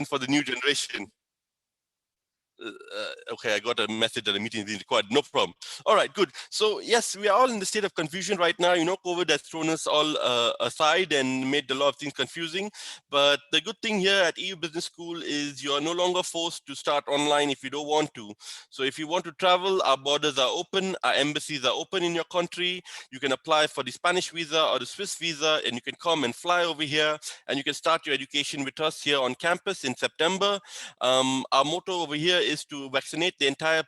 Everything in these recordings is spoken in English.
for the new generation. Okay, I got a message that a meeting is being recorded. No problem. All right, good. So yes, we are all in the state of confusion right now. COVID has thrown us all aside and made a lot of things confusing. But the good thing here at EU Business School is you are no longer forced to start online if you don't want to. So if you want to travel, our borders are open, our embassies are open in your country. You can apply for the Spanish visa or the Swiss visa, and you can come and fly over here, and you can start your education with us here on campus in September. Our motto over here is to vaccinate the entire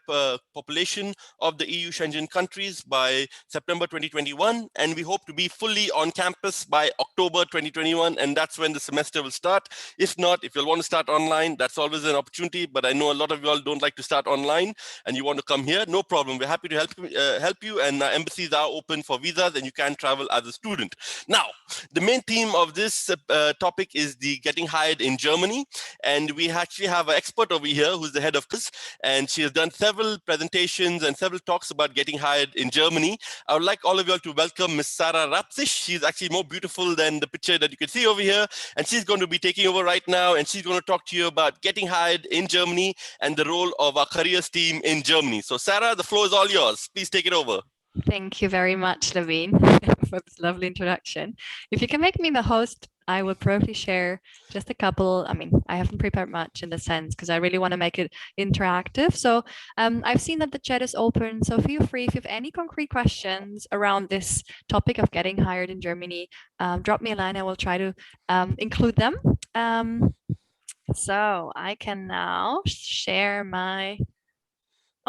population of the EU Schengen countries by September 2021, and we hope to be fully on campus by October 2021, and that's when the semester will start. If not, if you'll want to start online, that's always an opportunity, but I know a lot of you all don't like to start online and you want to come here, no problem. We're happy to help you, and embassies are open for visas and you can travel as a student. Now, the main theme of this topic is the getting hired in Germany, and we actually have an expert over here who's the head of this, and she has done several presentations and several talks about getting hired in Germany. I would like all of you all to welcome Ms. Sarah Rapsich. She's actually more beautiful than the picture that you can see over here, and she's going to be taking over right now, and she's going to talk to you about getting hired in Germany and the role of our careers team in Germany. So Sarah, the floor is all yours. Please take it over. Thank you very much, Levine, for this lovely introduction. If you can make me the host, I will probably share just a couple. I mean, I haven't prepared much in the sense because I really want to make it interactive. So I've seen that the chat is open. So feel free if you have any concrete questions around this topic of getting hired in Germany, drop me a line. I will try to include them. So I can now share my...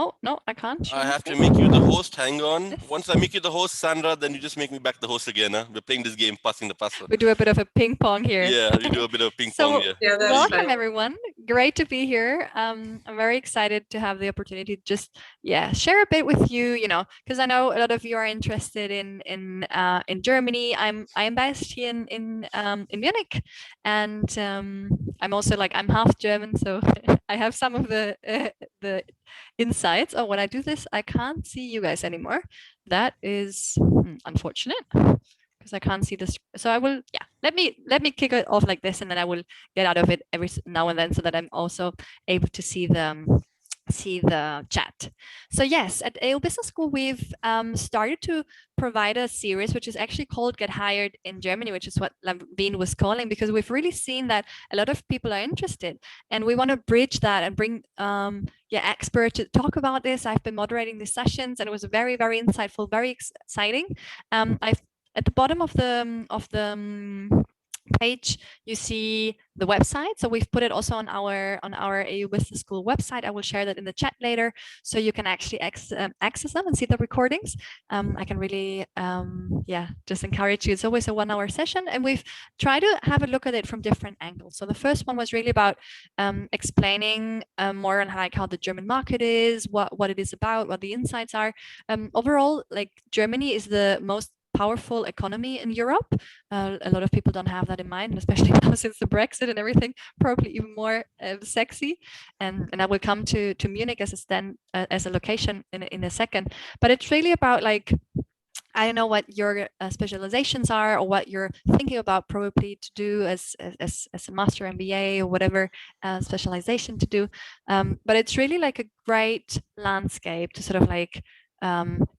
Oh, no, I can't. I have to make you the host. Hang on. Yes. Once I make you the host, Sandra, then you just make me back the host again. Huh? We're playing this game, passing the password. We do a bit of a ping pong here. Yeah, we do a bit of ping pong here. Yeah, welcome, everyone. Great to be here. I'm very excited to have the opportunity to just, share a bit with you, because I know a lot of you are interested in Germany. I'm based here in Munich, and I'm also I'm half German, so I have some of the insights. Oh, when I do this, I can't see you guys anymore. That is unfortunate because I can't see this. So I will, let me kick it off like this, and then I will get out of it every now and then so that I'm also able to see the chat. So yes, at AO Business School, we've started to provide a series which is actually called Get Hired in Germany, which is what Laveen was calling, because we've really seen that a lot of people are interested, and we want to bridge that and bring experts to talk about this. I've been moderating these sessions, and it was very, very insightful, very exciting. I've at the bottom of the page, you see the website. So we've put it also on our AU Business School website. I will share that in the chat later, so you can actually access them and see the recordings. I can really, just encourage you. It's always a 1 hour session, and we've tried to have a look at it from different angles. So the first one was really about explaining more on how the German market is, what it is about, what the insights are. Overall, Germany is the most powerful economy in Europe. A lot of people don't have that in mind, especially now since the Brexit and everything, probably even more sexy. And I will come to Munich as a location in a second. But it's really about I don't know what your specializations are or what you're thinking about probably to do as a master MBA or whatever specialization to do. But it's really a great landscape to sort of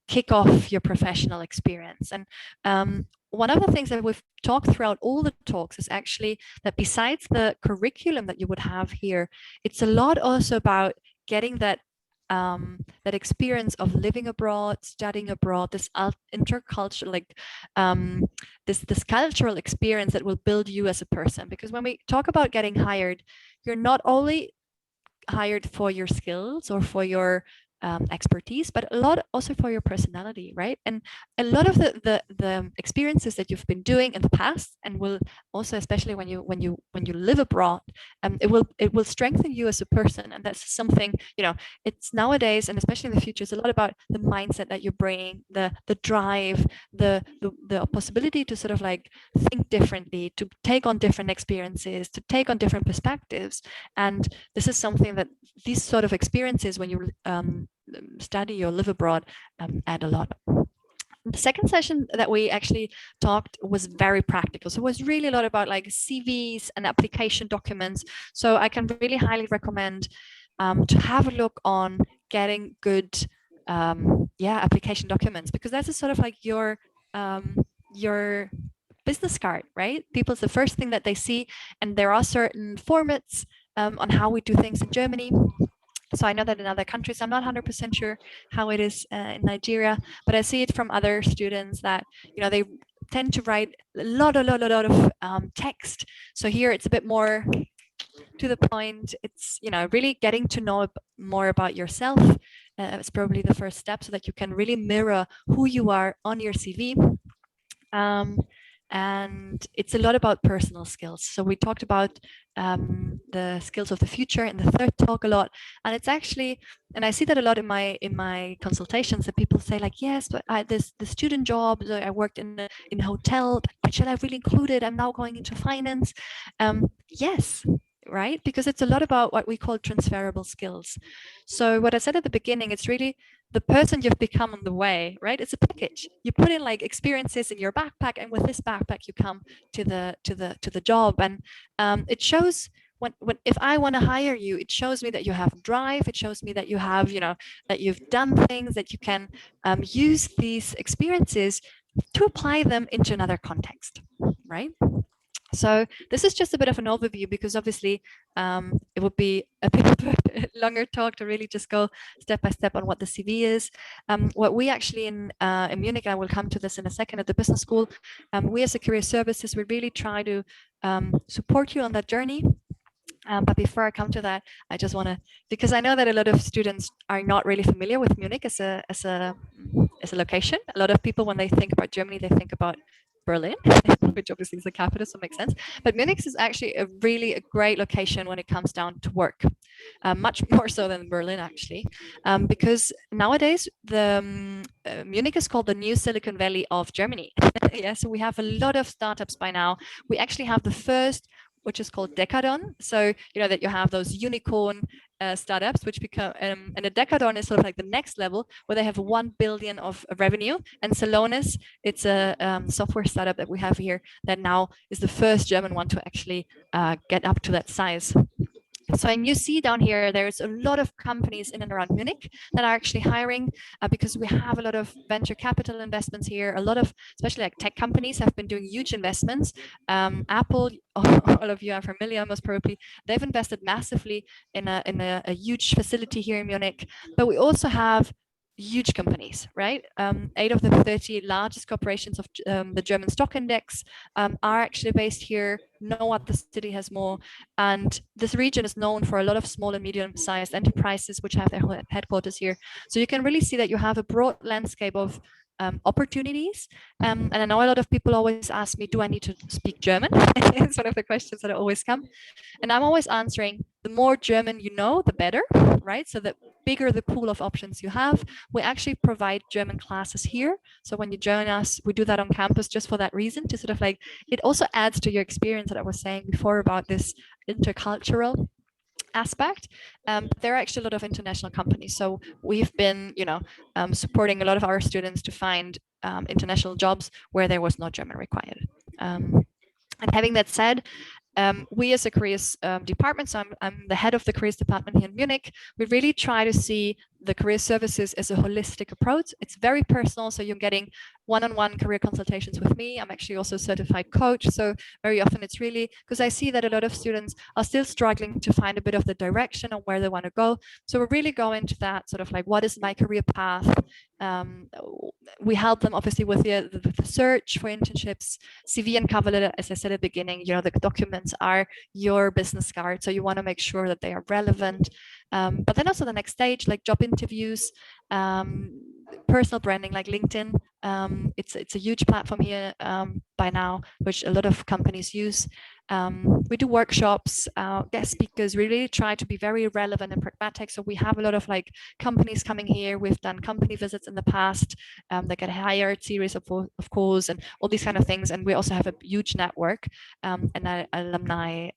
kick off your professional experience. And one of the things that we've talked throughout all the talks is actually that besides the curriculum that you would have here, it's a lot also about getting that experience of living abroad, studying abroad, this intercultural, this cultural experience that will build you as a person. Because when we talk about getting hired, you're not only hired for your skills or for your expertise, but a lot also for your personality, right? And a lot of the experiences that you've been doing in the past, and will also, especially when you live abroad, it will strengthen you as a person. And that's something, it's nowadays, and especially in the future, it's a lot about the mindset that you bring, the drive, the possibility to sort of think differently, to take on different experiences, to take on different perspectives. And this is something that these sort of experiences, when you study or live abroad, add a lot. The second session that we actually talked was very practical. So it was really a lot about like CVs and application documents. So I can really highly recommend to have a look on getting good application documents, because that's a sort of like your business card, right? People's the first thing that they see, and there are certain formats on how we do things in Germany. So I know that in other countries, I'm not 100% sure how it is in Nigeria, but I see it from other students that, you know, they tend to write a lot of text. So here it's a bit more to the point. It's, you know, really getting to know more about yourself. It's probably the first step, so that you can really mirror who you are on your CV. And it's a lot about personal skills. So we talked about the skills of the future in the third talk a lot, and it's actually, and I see that a lot in my consultations, that people say like, yes, but the student job, I worked in a hotel, but should I really include it? I'm now going into finance. Yes, right, because it's a lot about what we call transferable skills. So what I said at the beginning, it's really the person you've become on the way, right? It's a package. You put in like experiences in your backpack, and with this backpack you come to the job. And it shows when if I want to hire you, it shows me that you have drive. It shows me that you have, you know, that you've done things, that you can use these experiences to apply them into another context, right? So this is just a bit of an overview, because obviously it would be a bit of a longer talk to really just go step by step on what the CV is. What we actually in Munich, I will come to this in a second, at the business school, we as a career services, we really try to support you on that journey. But before I come to that, I just want to, because I know that a lot of students are not really familiar with Munich as a location. A lot of people, when they think about Germany, they think about Berlin, which obviously is the capital, so it makes sense. But Munich is actually a great location when it comes down to work, much more so than Berlin, actually, because nowadays Munich is called the new Silicon Valley of Germany. Yeah, so we have a lot of startups by now. We actually have the first, which is called Decadon. So, you know, that you have those unicorn startups, which become, and a Decadon is sort of like the next level, where they have 1 billion of revenue. And Salonis, it's a software startup that we have here that now is the first German one to actually get up to that size. So, and you see down here, there's a lot of companies in and around Munich that are actually hiring, because we have a lot of venture capital investments here. A lot of, especially like tech companies, have been doing huge investments. Apple, all of you are familiar, most probably, they've invested massively in a huge facility here in Munich. But we also have huge companies, right? 8 of the 30 largest corporations of the German stock index are actually based here. No other city has more. And this region is known for a lot of small and medium-sized enterprises which have their headquarters here. So you can really see that you have a broad landscape of opportunities. And I know a lot of people always ask me, do I need to speak German? It's one of the questions that always come. And I'm always answering, the more German you know, the better, right? So the bigger the pool of options you have. We actually provide German classes here. So when you join us, we do that on campus just for that reason, to sort of like, it also adds to your experience that I was saying before about this intercultural aspect. There are actually a lot of international companies. So we've been, you know, supporting a lot of our students to find international jobs where there was no German required. And having that said, we as a careers department, so I'm the head of the careers department here in Munich, we really try to see the career services as a holistic approach. It's very personal, so you're getting one-on-one career consultations with me. I'm actually also a certified coach, so very often it's really, because I see that a lot of students are still struggling to find a bit of the direction on where they want to go. So we're really going to that sort of like, what is my career path? We help them obviously with the search for internships, CV and cover letter. As I said at the beginning, you know, the documents are your business card, so you want to make sure that they are relevant. But then also the next stage, like job interviews, personal branding like LinkedIn. It's a huge platform here by now, which a lot of companies use. We do workshops, guest speakers. We really try to be very relevant and pragmatic. So we have a lot of like companies coming here. We've done company visits in the past. They get hired series of course, and all these kind of things. And we also have a huge network and an alumni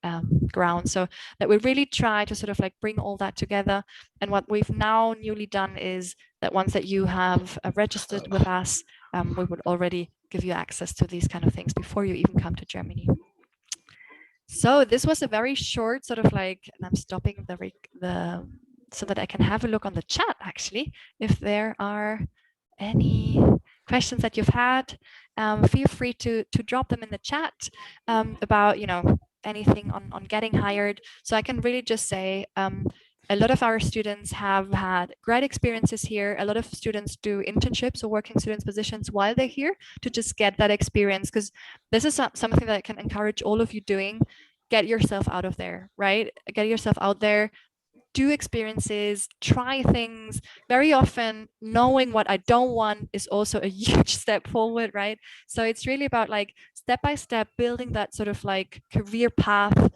ground. So that we really try to sort of like bring all that together. And what we've now newly done is that once that you have registered with us, we would already give you access to these kind of things before you even come to Germany. So this was a very short sort of like, and I'm stopping the so that I can have a look on the chat actually, if there are any questions that you've had. Feel free to drop them in the chat about, you know, anything on getting hired. So I can really just say a lot of our students have had great experiences here. A lot of students do internships or working students positions while they're here to just get that experience, because this is something that I can encourage all of you doing. Get yourself out of there, right? Get yourself out there, do experiences, try things. Very often, knowing what I don't want is also a huge step forward, right? So it's really about like step by step building that sort of like career path.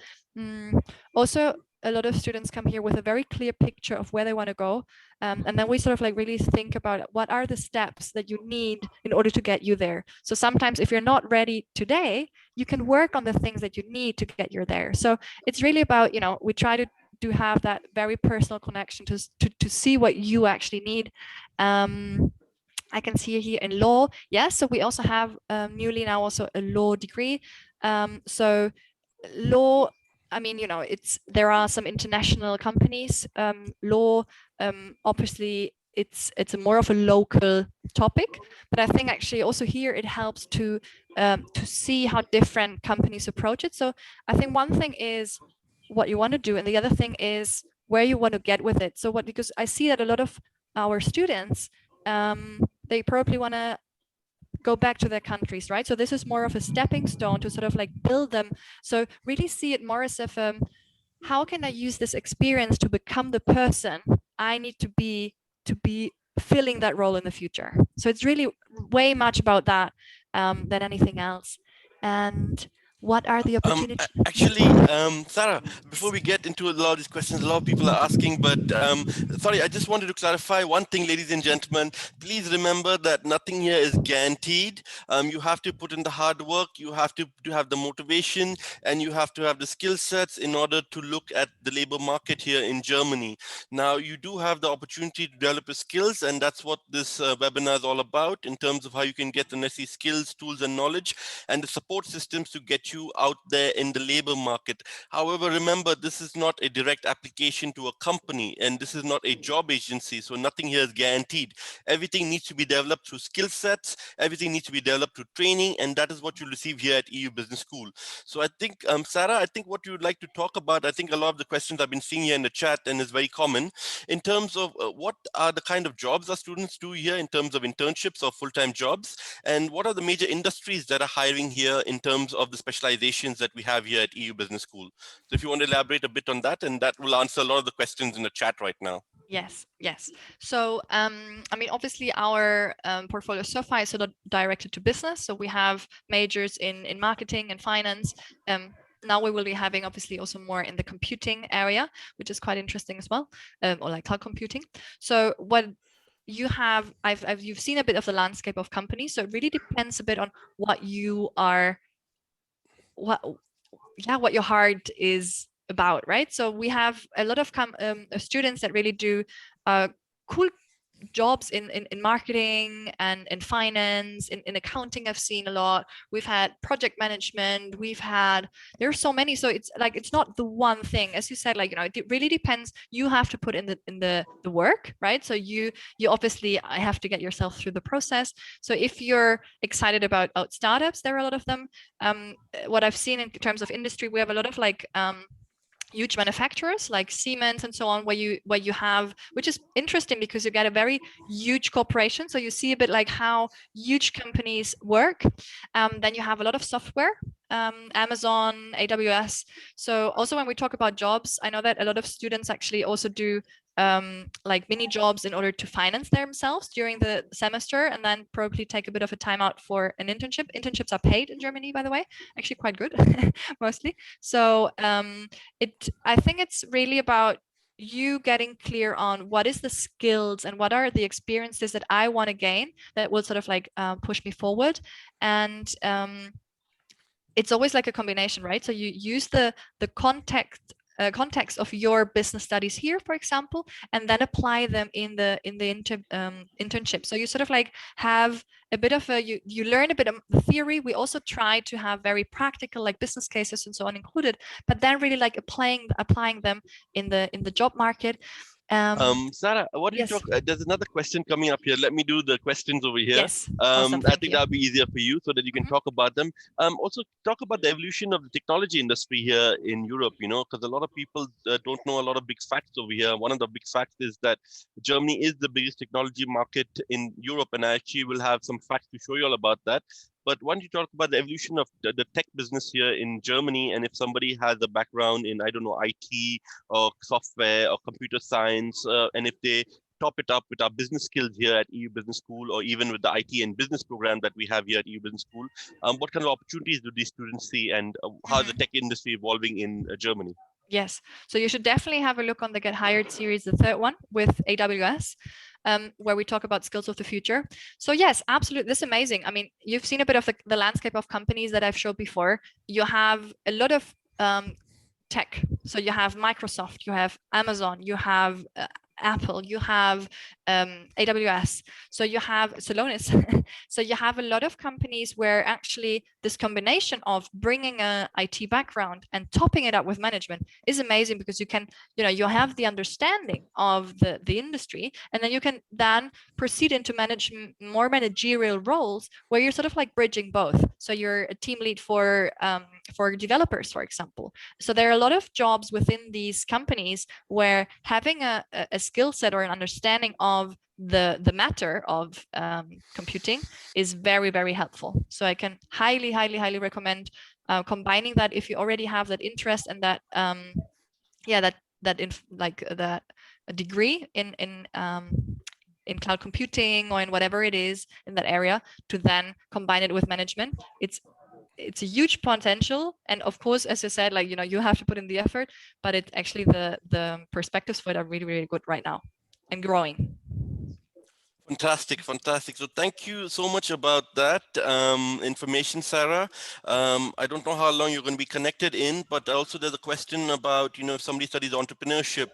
Also, a lot of students come here with a very clear picture of where they want to go. And then we sort of like really think about what are the steps that you need in order to get you there. So sometimes if you're not ready today, you can work on the things that you need to get you there. So it's really about, you know, we try to have that very personal connection to see what you actually need. I can see here in law. Yes, so we also have newly now also a law degree. So law, I mean, you know, there are some international companies. Law, obviously, it's a more of a local topic, but I think actually also here it helps to see how different companies approach it. So I think one thing is what you want to do, and the other thing is where you want to get with it. So because I see that a lot of our students, they probably want to go back to their countries, right? So this is more of a stepping stone to sort of like build them. So really see it more as if how can I use this experience to become the person I need to be filling that role in the future. So it's really way much about that than anything else. And what are the opportunities? Actually, Sarah, before we get into a lot of these questions, a lot of people are asking, but sorry, I just wanted to clarify one thing, ladies and gentlemen. Please remember that nothing here is guaranteed. You have to put in the hard work, you have to have the motivation, and you have to have the skill sets in order to look at the labor market here in Germany. Now, you do have the opportunity to develop your skills, and that's what this webinar is all about in terms of how you can get the necessary skills, tools, and knowledge, and the support systems to get you out there in the labor market. However, remember, this is not a direct application to a company, and this is not a job agency, so nothing here is guaranteed. Everything needs to be developed through skill sets, everything needs to be developed through training, and that is what you'll receive here at EU Business School. So I think, Sarah, I think what you would like to talk about, I think a lot of the questions I've been seeing here in the chat and is very common, in terms of what are the kind of jobs our students do here in terms of internships or full-time jobs, and what are the major industries that are hiring here in terms of the specializations that we have here at EU Business School. So if you want to elaborate a bit on that, and that will answer a lot of the questions in the chat right now. Yes. So, I mean, obviously our portfolio so far is sort of directed to business. So we have majors in marketing and finance. Now we will be having obviously also more in the computing area, which is quite interesting as well, or like cloud computing. So what you have, you've seen a bit of the landscape of companies. So it really depends a bit on what you are, what your heart is about, right? So we have a lot of students that really do cool jobs in marketing and in finance, in accounting. I've seen a lot. We've had project management. There's so many. So it's like it's not the one thing, as you said. Like, you know, it really depends. You have to put in the work, right? So you obviously have to get yourself through the process. So if you're excited about startups, there are a lot of them. What I've seen in terms of industry, we have a lot of like huge manufacturers like Siemens and so on, where you have, which is interesting because you get a very huge corporation. So you see a bit like how huge companies work. Then you have a lot of software, Amazon, AWS. So also when we talk about jobs, I know that a lot of students actually also do like mini jobs in order to finance themselves during the semester, and then probably take a bit of a time out for an internship. Internships are paid in Germany, by the way, actually quite good, mostly. So I think it's really about you getting clear on what is the skills and what are the experiences that I want to gain that will sort of like push me forward. And it's always like a combination, right? So you use the context context of your business studies here, for example, and then apply them in the internship. So you sort of like have a bit of you learn a bit of the theory. We also try to have very practical like business cases and so on included, but then really like applying them in the job market. Sarah, what do you Yes. talk? There's another question coming up here. Let me do the questions over here. Yes. Awesome. I Thank think you. that'll be easier for you so that you can talk about them. Also talk about the evolution of the technology industry here in Europe, because a lot of people don't know a lot of big facts over here. One of the big facts is that Germany is the biggest technology market in Europe, and I actually will have some facts to show you all about that. But why don't you talk about the evolution of the tech business here in Germany, and if somebody has a background in, I don't know, IT or software or computer science, and if they top it up with our business skills here at EU Business School, or even with the IT and business program that we have here at EU Business School, what kind of opportunities do these students see, and how is the tech industry evolving in Germany? Yes. So you should definitely have a look on the Get Hired series, the third one with AWS, where we talk about skills of the future. So yes, absolutely. This is amazing. I mean, you've seen a bit of the landscape of companies that I've showed before. You have a lot of tech. So you have Microsoft, you have Amazon, you have Apple, you have AWS, so you have Solonis. So you have a lot of companies where actually this combination of bringing a IT background and topping it up with management is amazing, because you can, you have the understanding of the industry, and then you can then proceed into more managerial roles where you're sort of like bridging both. So you're a team lead for developers, for example. So there are a lot of jobs within these companies where having a skill set or an understanding of the matter of computing is very, very helpful. So I can highly, highly, highly recommend combining that if you already have that interest and that that degree in cloud computing or in whatever it is in that area, to then combine it with management. It's a huge potential, and of course, as I said, like, you have to put in the effort, but it actually the perspectives for it are really, really good right now and growing. Fantastic, fantastic. So thank you so much about that information, Sarah. I don't know how long you're going to be connected in, but also there's a question about, if somebody studies entrepreneurship,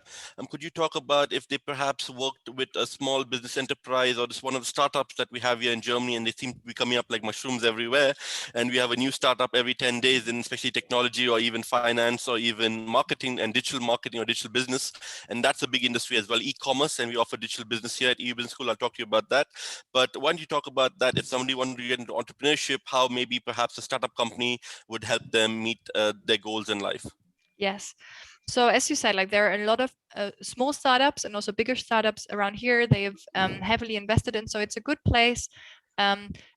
could you talk about if they perhaps worked with a small business enterprise or just one of the startups that we have here in Germany, and they seem to be coming up like mushrooms everywhere, and we have a new startup every 10 days in especially technology or even finance or even marketing and digital marketing or digital business. And that's a big industry as well, e-commerce, and we offer digital business here at EU Business School. I'll talk to you about that. But why don't you talk about that? If somebody wanted to get into entrepreneurship, how maybe perhaps a startup company would help them meet their goals in life? Yes. So as you said, like, there are a lot of small startups and also bigger startups around here. They have heavily invested in, so it's a good place.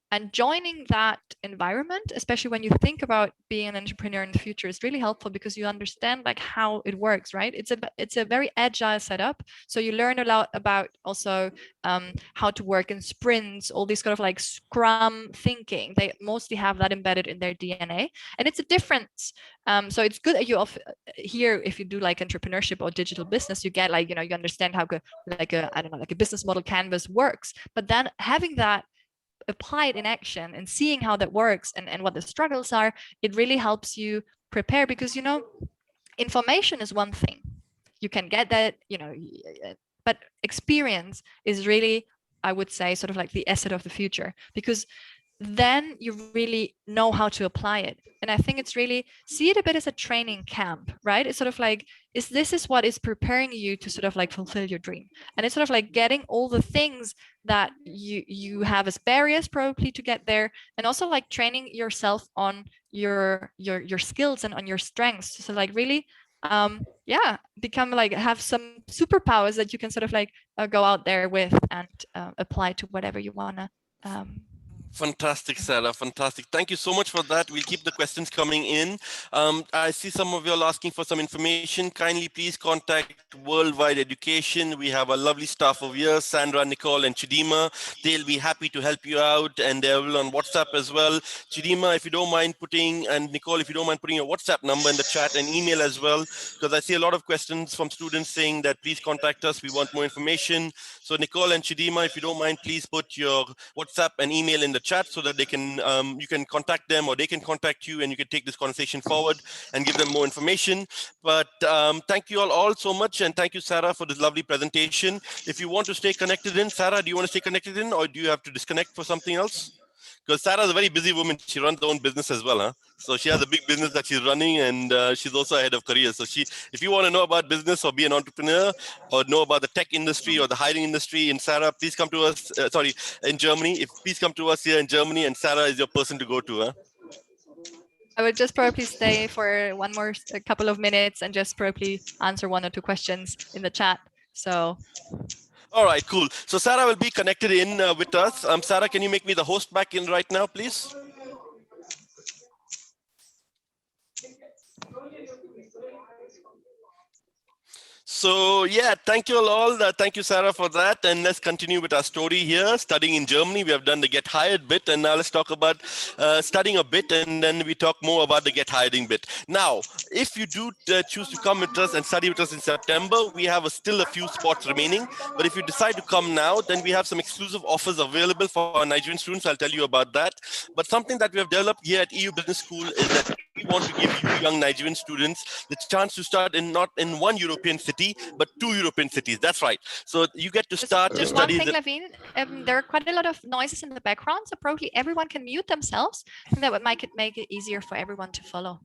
And joining that environment, especially when you think about being an entrepreneur in the future, is really helpful, because you understand like how it works, right? It's a very agile setup. So you learn a lot about also how to work in sprints, all these kind of like Scrum thinking. They mostly have that embedded in their DNA, and it's a difference. So it's good that you here, if you do like entrepreneurship or digital business, you get like, you understand how like a business model canvas works. But then having that applied in action and seeing how that works and what the struggles are, it really helps you prepare, because information is one thing, you can get that, but experience is really, I would say, sort of like the asset of the future, because then you really know how to apply it. And I think it's really, see it a bit as a training camp, right? It's sort of like, this is what is preparing you to sort of like fulfill your dream. And it's sort of like getting all the things that you have as barriers probably to get there, and also like training yourself on your skills and on your strengths. So like really become like, have some superpowers that you can sort of like go out there with and apply to whatever you want to Fantastic, Sarah. Fantastic. Thank you so much for that. We'll keep the questions coming in. I see some of you are asking for some information. Kindly please contact Worldwide Education. We have a lovely staff over here, Sandra, Nicole, and Chidima. They'll be happy to help you out, and they're on WhatsApp as well. Chidima, if you don't mind putting, and Nicole, if you don't mind putting your WhatsApp number in the chat and email as well, because I see a lot of questions from students saying that please contact us. We want more information. So Nicole and Chidima, if you don't mind, please put your WhatsApp and email in the chat so that they can you can contact them or they can contact you, and you can take this conversation forward and give them more information. But thank you all so much, and thank you, Sarah, for this lovely presentation. If you want to stay connected in, Sarah, do you want to stay connected in, or do you have to disconnect for something else? Because Sarah's a very busy woman. She runs her own business as well, huh? So she has a big business that she's running, and she's also ahead of career. So if you want to know about business or be an entrepreneur or know about the tech industry or the hiring industry in Sarah, please come to us. In Germany. Please come to us here in Germany, and Sarah is your person to go to, huh? I would just probably stay for a couple of minutes and just probably answer 1 or 2 questions in the chat. So. All right, cool. So Sarah will be connected in with us. Sarah, can you make me the host back in right now, please? So yeah, thank you all. Thank you, Sarah, for that. And let's continue with our story here. Studying in Germany, we have done the get hired bit, and now let's talk about studying a bit, and then we talk more about the get hiring bit. Now, if you do choose to come with us and study with us in September, we have still a few spots remaining. But if you decide to come now, then we have some exclusive offers available for our Nigerian students. I'll tell you about that. But something that we have developed here at EU Business School is that we want to give you young Nigerian students the chance to start not in one European city, but 2 European cities. That's right. So you get to start your just studies. One thing, Levine, there are quite a lot of noises in the background, so probably everyone can mute themselves, and that would make it easier for everyone to follow.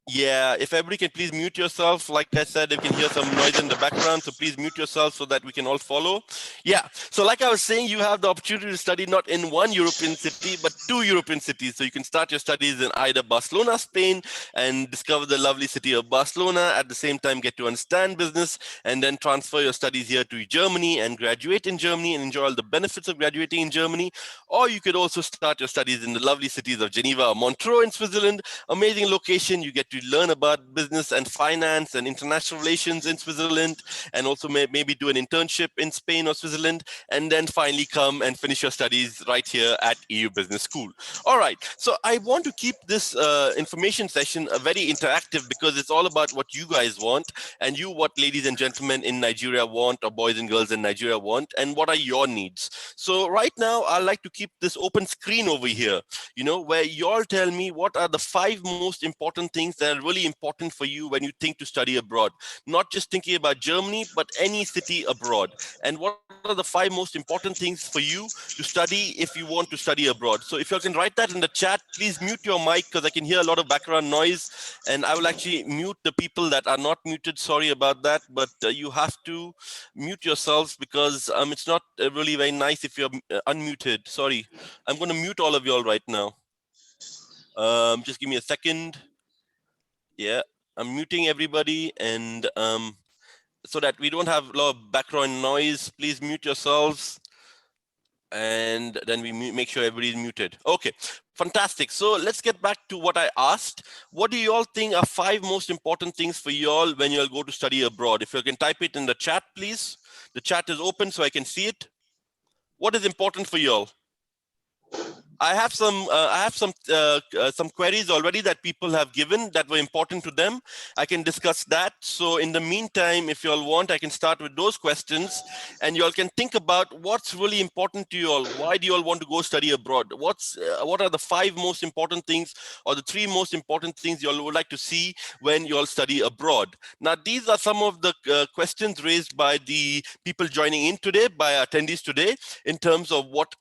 Yeah, if everybody can please mute yourself. Like I said, you can hear some noise in the background, so please mute yourself so that we can all follow. Yeah, so like I was saying, you have the opportunity to study not in one European city, but 2 European cities. So you can start your studies in either Barcelona, Spain, and discover the lovely city of Barcelona. At the same time, get to understand business, and then transfer your studies here to Germany and graduate in Germany and enjoy all the benefits of graduating in Germany. Or you could also start your studies in the lovely cities of Geneva or Montreux in Switzerland. Amazing location. You get to learn about business and finance and international relations in Switzerland, and also maybe do an internship in Spain or Switzerland, and then finally come and finish your studies right here at EU Business School. All right, so I want to keep this information session very interactive, because it's all about what you guys want, and what ladies and gentlemen in Nigeria want, or boys and girls in Nigeria want, and what are your needs. So right now, I like to keep this open screen over here, where you all tell me what are the 5 most important things that are really important for you when you think to study abroad. Not just thinking about Germany, but any city abroad. And what are the 5 most important things for you to study if you want to study abroad? So if you can write that in the chat, please mute your mic, because I can hear a lot of background noise, and I will actually mute the people that are not muted. Sorry about that, but you have to mute yourselves, because it's not really very nice if you're unmuted. Sorry, I'm going to mute all of you all right now. Just give me a second. Yeah, I'm muting everybody, and so that we don't have a lot of background noise, please mute yourselves, and then we make sure everybody's muted. Okay, fantastic. So let's get back to what I asked. What do you all think are 5 most important things for you all when you'll go to study abroad? If you can type it in the chat, please. The chat is open so I can see it. What is important for you all? I have some queries already that people have given that were important to them. I can discuss that. So in the meantime, if you all want, I can start with those questions, and you all can think about what's really important to you all. Why do you all want to go study abroad? What are the 5 most important things, or the 3 most important things you all would like to see when you all study abroad? Now, these are some of the questions raised by the people joining in today, by attendees today, in terms of what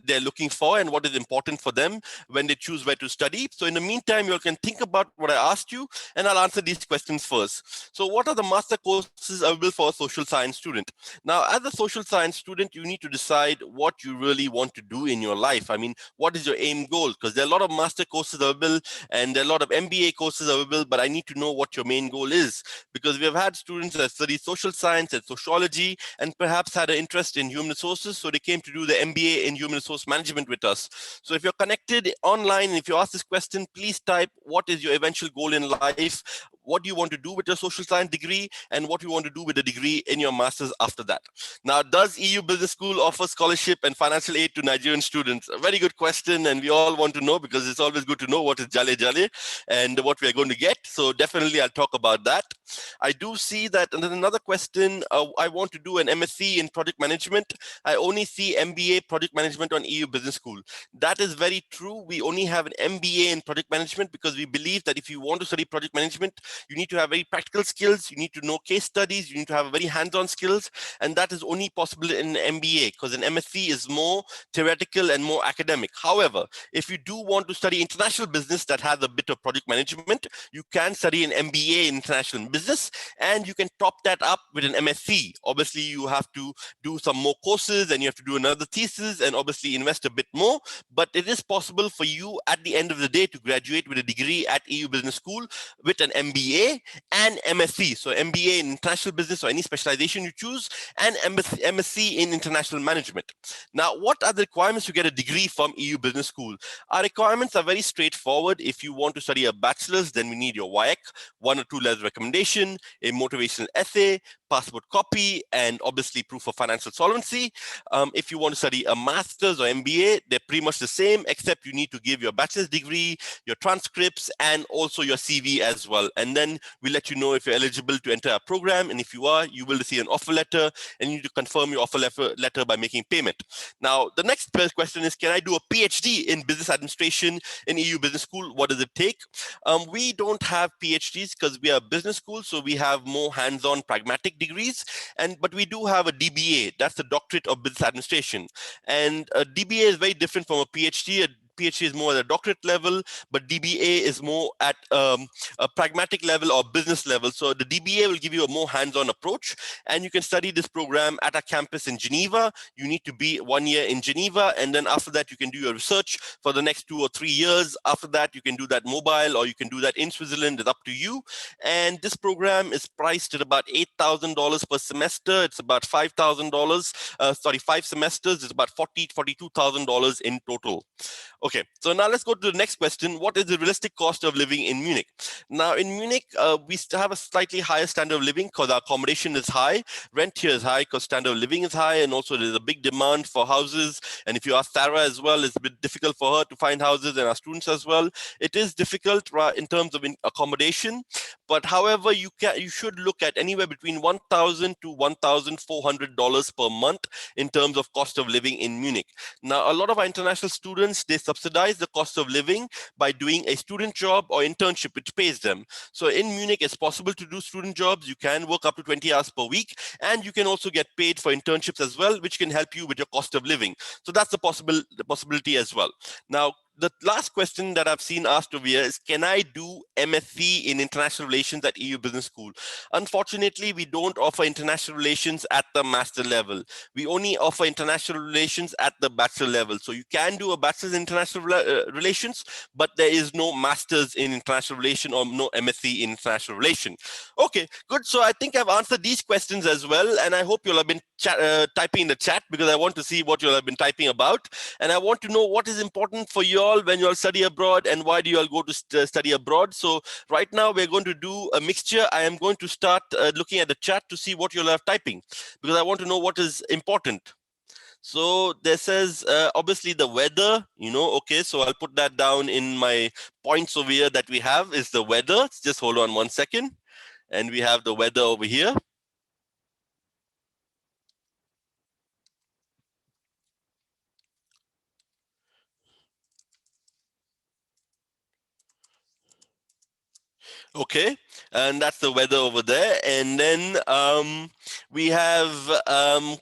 they're looking for and what is important for them when they choose where to study. So in the meantime, you all can think about what I asked you, and I'll answer these questions first. So what are the master courses available for a social science student? Now, as a social science student, you need to decide what you really want to do in your life. I mean, what is your aim goal? Because there are a lot of master courses available, and there are a lot of MBA courses available, but I need to know what your main goal is, because we have had students that study social science and sociology, and perhaps had an interest in human resources, so they came to do the MBA in human resource management with us. So if you're connected online, and if you ask this question, please type what is your eventual goal in life, what do you want to do with your social science degree, and what you want to do with a degree in your master's after that. Now, does EU Business School offer scholarship and financial aid to Nigerian students? A very good question, and we all want to know, because it's always good to know what is Jale Jale and what we are going to get. So definitely I'll talk about that. I do see that. And then another question, I want to do an MSc in project management. I only see MBA project management on EU Business School. That is very true. We only have an MBA in project management because we believe that if you want to study project management, you need to have very practical skills, you need to know case studies, you need to have very hands-on skills, and that is only possible in an MBA because an MSc is more theoretical and more academic. However, if you do want to study international business that has a bit of project management, you can study an MBA in international business, and you can top that up with an MSc. Obviously, you have to do some more courses and you have to do another thesis and obviously invest a bit more, but it is possible for you at the end of the day to graduate with a degree at EU Business School with an MBA and MSc. So MBA in international business or any specialization you choose, and MSc in international management. Now, what are the requirements to get a degree from EU Business School? Our requirements are very straightforward. If you want to study a bachelor's, then we need your WIAC, 1 or 2 letters recommendation, a motivational essay, passport copy, and obviously proof of financial solvency. If you want to study a master's or MBA, they're pretty much the same, except you need to give your bachelor's degree, your transcripts, and also your CV as well. And then we'll let you know if you're eligible to enter our program. And if you are, you will receive an offer letter, and you need to confirm your offer letter by making payment. Now, the next question is, can I do a PhD in business administration in EU Business School? What does it take? We don't have PhDs because we are a business school, so we have more hands-on pragmatic degrees, but we do have a DBA. That's the Doctorate of Business Administration, and a DBA is very different from a PhD. A PhD is more at a doctorate level, but DBA is more at a pragmatic level or business level. So the DBA will give you a more hands-on approach, and you can study this program at a campus in Geneva. You need to be 1 year in Geneva, and then after that, you can do your research for the next 2 or 3 years. After that, you can do that mobile, or you can do that in Switzerland. It's up to you. And this program is priced at about $8,000 per semester. It's about $5,000. 5 semesters. It's about $42,000 in total. Okay, so now let's go to the next question. What is the realistic cost of living in Munich? Now, in Munich, we still have a slightly higher standard of living because our accommodation is high. Rent here is high because standard of living is high, and also there's a big demand for houses. And if you ask Sarah as well, it's a bit difficult for her to find houses, and our students as well. It is difficult in terms of accommodation, but however, you should look at anywhere between $1,000 to $1,400 per month in terms of cost of living in Munich. Now, a lot of our international students, they subsidize the cost of living by doing a student job or internship, which pays them. So in Munich, it's possible to do student jobs. You can work up to 20 hours per week, and you can also get paid for internships as well, which can help you with your cost of living. So that's the possibility as well. Now, the last question that I've seen asked over here is, can I do MSc in International Relations at EU Business School? Unfortunately, we don't offer international relations at the master level. We only offer international relations at the bachelor level. So you can do a bachelor's in international relations, but there is no master's in international relation or no MSc in international relation. Okay, good. So I think I've answered these questions as well. And I hope you'll have been typing in the chat, because I want to see what you'll have been typing about. And I want to know what is important for you all when you all study abroad, and why do you all go to study abroad. So right now we're going to do a mixture. I am going to start looking at the chat to see what you'll have typing, because I want to know what is important. So there says, obviously the weather, okay, so I'll put that down in my points over here that we have is the weather. Just hold on 1 second. And we have the weather over here. Okay, and that's the weather over there. And then we have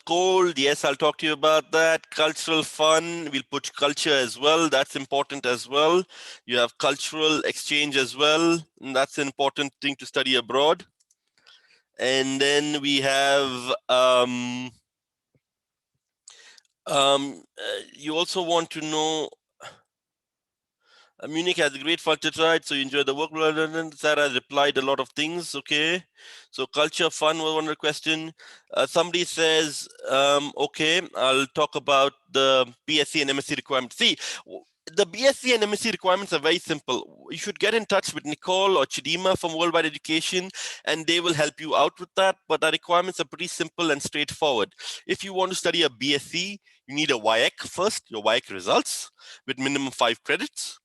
cold. Yes, I'll talk to you about that. Cultural fun. We'll put culture as well. That's important as well. You have cultural exchange as well. And that's an important thing to study abroad. And then we have you also want to know, Munich has a great culture, right? So you enjoy the work. Sarah replied a lot of things. Okay. So culture, fun was one of the question. Somebody says, okay, I'll talk about the BSc and MSc requirements. See, the BSc and MSc requirements are very simple. You should get in touch with Nicole or Chidima from Worldwide Education, and they will help you out with that. But the requirements are pretty simple and straightforward. If you want to study a BSc, you need a WIAC first, your WIAC results with minimum 5 credits.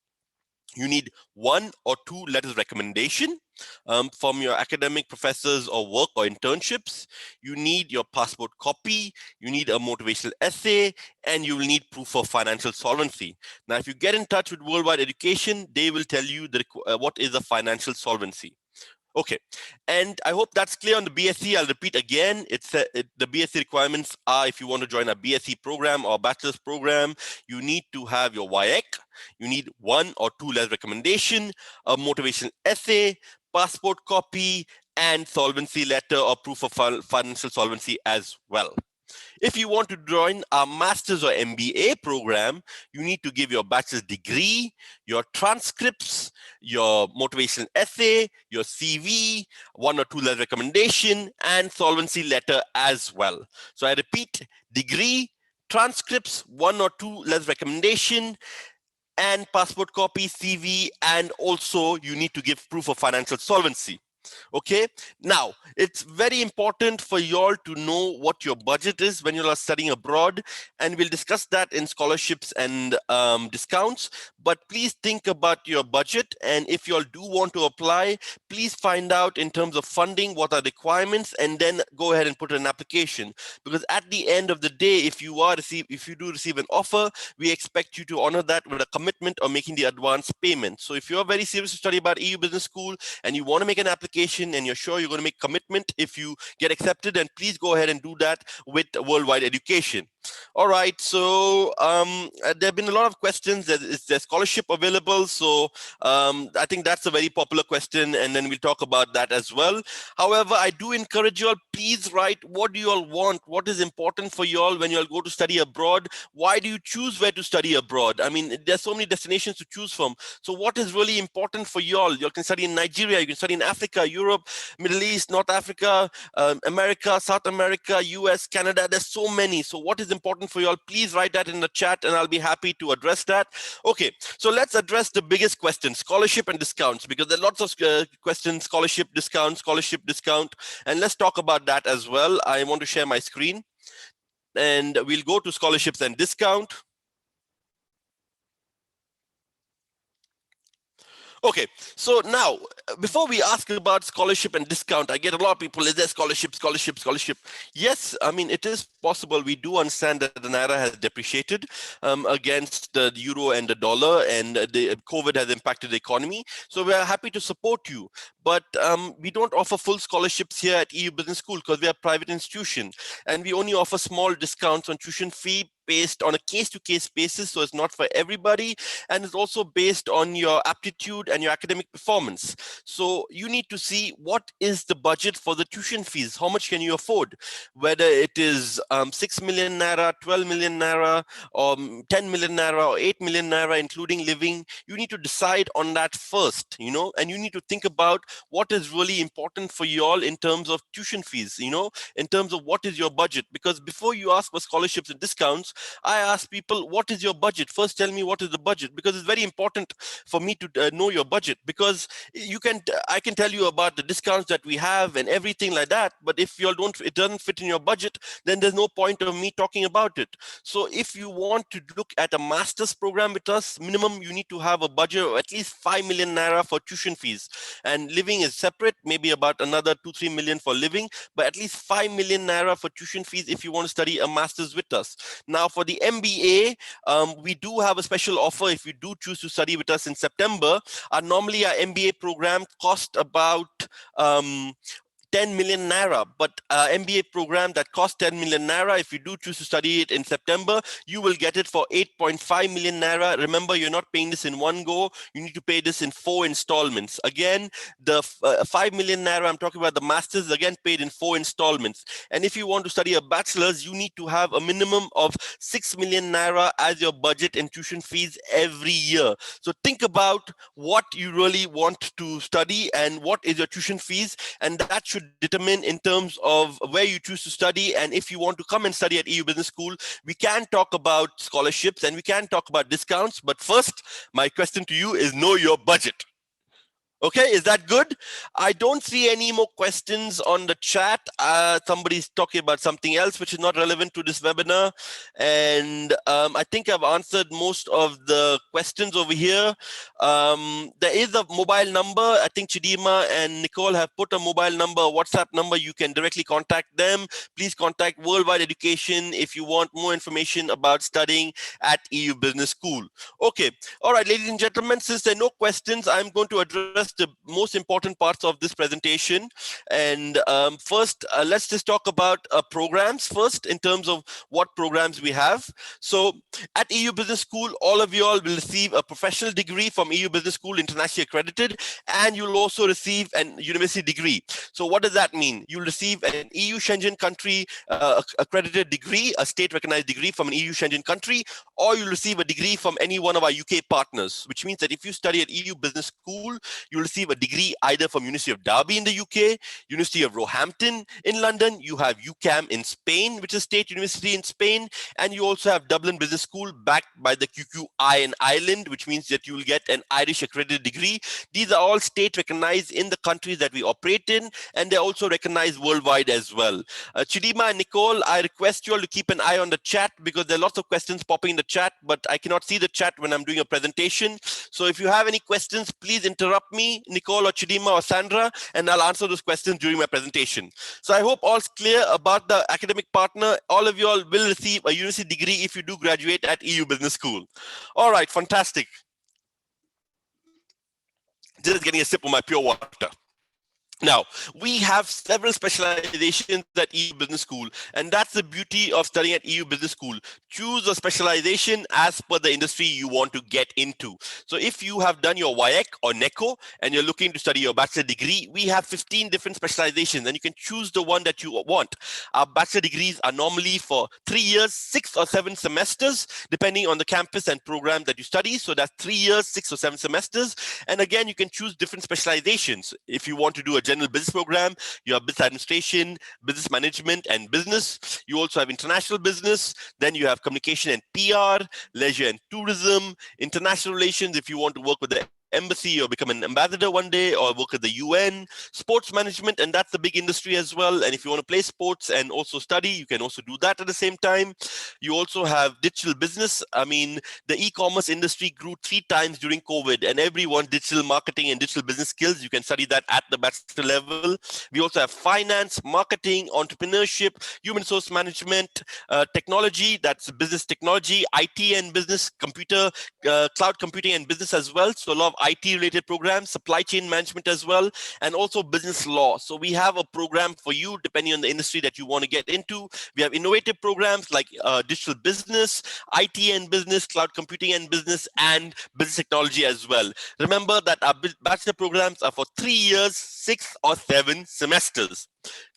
You need 1 or 2 letters recommendation. from your academic professors or work or internships. You need your passport copy, you need a motivational essay, and you will need proof of financial solvency. Now, if you get in touch with Worldwide Education, they will tell you what is a financial solvency. Okay, and I hope that's clear on the BSc. I'll repeat again. The BSc requirements are, if you want to join a BSc program or bachelor's program, you need to have your WIEC, you need 1 or 2 letters recommendation, a motivation essay, passport copy, and solvency letter or proof of financial solvency as well. If you want to join a master's or MBA program, you need to give your bachelor's degree, your transcripts, your motivational essay, your CV, 1 or 2 letter recommendation, and solvency letter as well. So I repeat, degree, transcripts, 1 or 2 letter recommendation, and passport copy, CV, and also you need to give proof of financial solvency. Okay, now it's very important for you all to know what your budget is when you are studying abroad, and we'll discuss that in scholarships and discounts. But please think about your budget, and if you all do want to apply, please find out in terms of funding what are the requirements, and then go ahead and put an application. Because at the end of the day, if you do receive an offer, we expect you to honor that with a commitment or making the advance payment. So if you're very serious to study about EU Business School and you want to make an application and you're sure you're going to make commitment if you get accepted, and please go ahead and do that with Worldwide Education. All right, so there have been a lot of questions. Is there scholarship available? So I think that's a very popular question, and then we'll talk about that as well. However, I do encourage you all, please write what do you all want, what is important for you all when you all go to study abroad. Why do you choose where to study abroad? I mean, there's so many destinations to choose from. So what is really important for you all? You can study in Nigeria, you can study in Africa, Europe, Middle East, North Africa, America, South America, US, Canada. There's so many. So what is important for you all? Please write that in the chat and I'll be happy to address that. Okay, so let's address the biggest question, scholarship and discounts, because there are lots of questions, scholarship discount, and let's talk about that as well. I want to share my screen and we'll go to scholarships and discount. Okay, so now, before we ask about scholarship and discount, I get a lot of people, is there scholarship? Yes, I mean, it is possible. We do understand that the Naira has depreciated against the euro and the dollar, and the COVID has impacted the economy. So we are happy to support you. But we don't offer full scholarships here at EU Business School because we are a private institution, and we only offer small discounts on tuition fee based on a case-to-case basis, so it's not for everybody, and it's also based on your aptitude and your academic performance. So you need to see what is the budget for the tuition fees, how much can you afford, whether it is 6 million naira, 12 million naira, or 10 million naira, or 8 million naira, including living. You need to decide on that first, you know, and you need to think about what is really important for you all in terms of tuition fees, you know, in terms of what is your budget. Because before you ask for scholarships and discounts, I ask people, what is your budget? First, tell me what is the budget, because it's very important for me to know your budget, because I can tell you about the discounts that we have and everything like that, but if you all it doesn't fit in your budget, then there's no point of me talking about it. So if you want to look at a master's program with us, minimum you need to have a budget of at least 5 million naira for tuition fees, and living is separate, maybe about another 2-3 million for living, but at least 5 million naira for tuition fees if you want to study a master's with us. Now for the MBA, we do have a special offer if you do choose to study with us in September. Normally our MBA program cost about 10 million naira, but MBA program that costs 10 million naira, if you do choose to study it in September, you will get it for 8.5 million naira. Remember, you're not paying this in one go. You need to pay this in 4 installments. Again, the 5 million naira, I'm talking about the masters, again paid in 4 installments. And if you want to study a bachelor's, you need to have a minimum of 6 million naira as your budget and tuition fees every year. So think about what you really want to study and what is your tuition fees, and that should determine in terms of where you choose to study. And if you want to come and study at EU Business School, we can talk about scholarships and we can talk about discounts. But first, my question to you is, know your budget. Okay, is that good? I don't see any more questions on the chat. Somebody's talking about something else which is not relevant to this webinar. And I think I've answered most of the questions over here. There is a mobile number. I think Chidima and Nicole have put a mobile number, a WhatsApp number. You can directly contact them. Please contact Worldwide Education if you want more information about studying at EU Business School. Okay, all right, ladies and gentlemen, since there are no questions, I'm going to address the most important parts of this presentation. And first, let's just talk about programs first in terms of what programs we have. So at EU Business School, all of you all will receive a professional degree from EU Business School, internationally accredited, and you'll also receive an university degree. So what does that mean? You'll receive an EU Schengen country accredited degree, a state recognized degree from an EU Schengen country, or you'll receive a degree from any one of our UK partners, which means that if you study at EU Business School, you'll receive a degree either from University of Derby in the UK, University of Roehampton in London, you have UCAM in Spain, which is a state university in Spain, and you also have Dublin Business School backed by the QQI in Ireland, which means that you will get an Irish accredited degree. These are all state recognized in the countries that we operate in, and they're also recognized worldwide as well. Chidima and Nicole, I request you all to keep an eye on the chat because there are lots of questions popping in the chat, but I cannot see the chat when I'm doing a presentation. So if you have any questions, please interrupt me, Nicole or Chidima or Sandra, and I'll answer those questions during my presentation. So I hope all's clear about the academic partner. All of you all will receive a university degree if you do graduate at EU Business School. All right, fantastic. Just getting a sip of my pure water. Now, we have several specializations at EU Business School, and that's the beauty of studying at EU Business School. Choose a specialization as per the industry you want to get into. So if you have done your WIEC or NECO and you're looking to study your bachelor degree, we have 15 different specializations, and you can choose the one that you want. Our bachelor degrees are normally for 3 years, 6 or 7 semesters, depending on the campus and program that you study. So that's 3 years, 6 or 7 semesters. And again, you can choose different specializations. If you want to do a general business program, you have business administration, business management, and business. You also have international business. Then you have communication and PR, leisure and tourism, international relations if you want to work with the embassy or become an ambassador one day or work at the UN, sports management, and that's a big industry as well. And if you want to play sports and also study, you can also do that at the same time. You also have digital business. I mean, the e-commerce industry grew 3 times during COVID, and everyone digital marketing and digital business skills, you can study that at the bachelor level. We also have finance, marketing, entrepreneurship, human resource management, technology, that's business technology, IT and business, computer, cloud computing and business as well. So a lot of IT related programs, supply chain management as well, and also business law. So we have a program for you depending on the industry that you want to get into. We have innovative programs like digital business, IT and business, cloud computing and business technology as well. Remember that our bachelor programs are for 3 years, 6 or 7 semesters.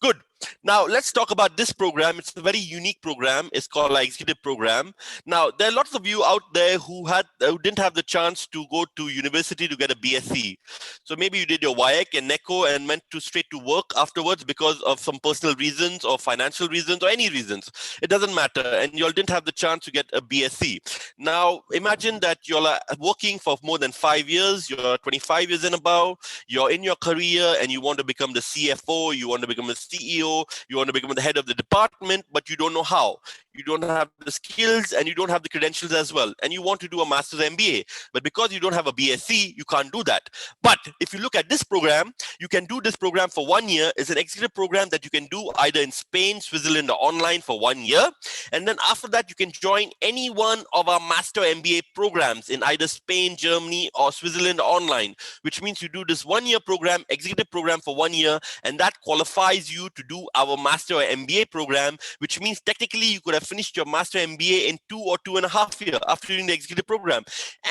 Good. Now let's talk about this program. It's a very unique program. It's called our executive program. Now there are lots of you out there who didn't have the chance to go to university to get a BSc. So maybe you did your WIEC and NECO and went straight to work afterwards because of some personal reasons or financial reasons or any reasons. It doesn't matter, and you all didn't have the chance to get a BSc. Now imagine that you're working for more than 5 years. You're 25 years and above. You're in your career and you want to become the CFO. You want to become a CEO. You want to become the head of the department, but you don't know how. You don't have the skills and you don't have the credentials as well. And you want to do a master's MBA, but because you don't have a BSc, you can't do that. But if you look at this program, you can do this program for 1 year. It's an executive program that you can do either in Spain, Switzerland, or online for 1 year. And then after that, you can join any one of our master MBA programs in either Spain, Germany, or Switzerland online, which means you do this 1 year program, executive program for 1 year, and that qualifies you to do our master or MBA program, which means technically you could have finished your master MBA in 2 or 2.5 years after doing the executive program.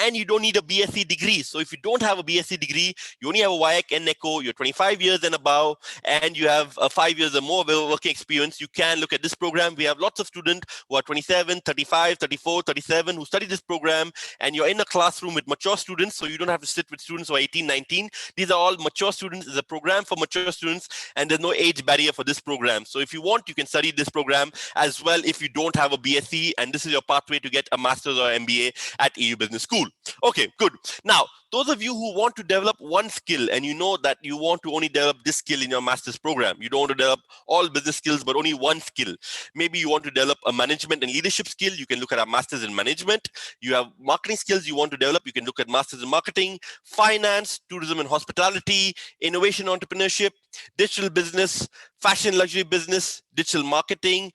And you don't need a BSc degree. So if you don't have a BSc degree, you only have a WIEC and NECO, you're 25 years and above, and you have 5 years or more of working experience, you can look at this program. We have lots of students who are 27, 35, 34, 37 who study this program, and you're in a classroom with mature students, so you don't have to sit with students who are 18, 19. These are all mature students. It's a program for mature students, and there's no age barrier for this program. So if you want, you can study this program as well if you don't don't have a BSc, and this is your pathway to get a master's or MBA at EU Business School. Okay, good. Now, those of you who want to develop one skill and you know that you want to only develop this skill in your master's program, you don't want to develop all business skills but only one skill. Maybe you want to develop a management and leadership skill, you can look at a master's in management. You have marketing skills you want to develop, you can look at masters in marketing. Finance, tourism and hospitality, innovation, entrepreneurship, digital business, fashion, luxury business, digital marketing,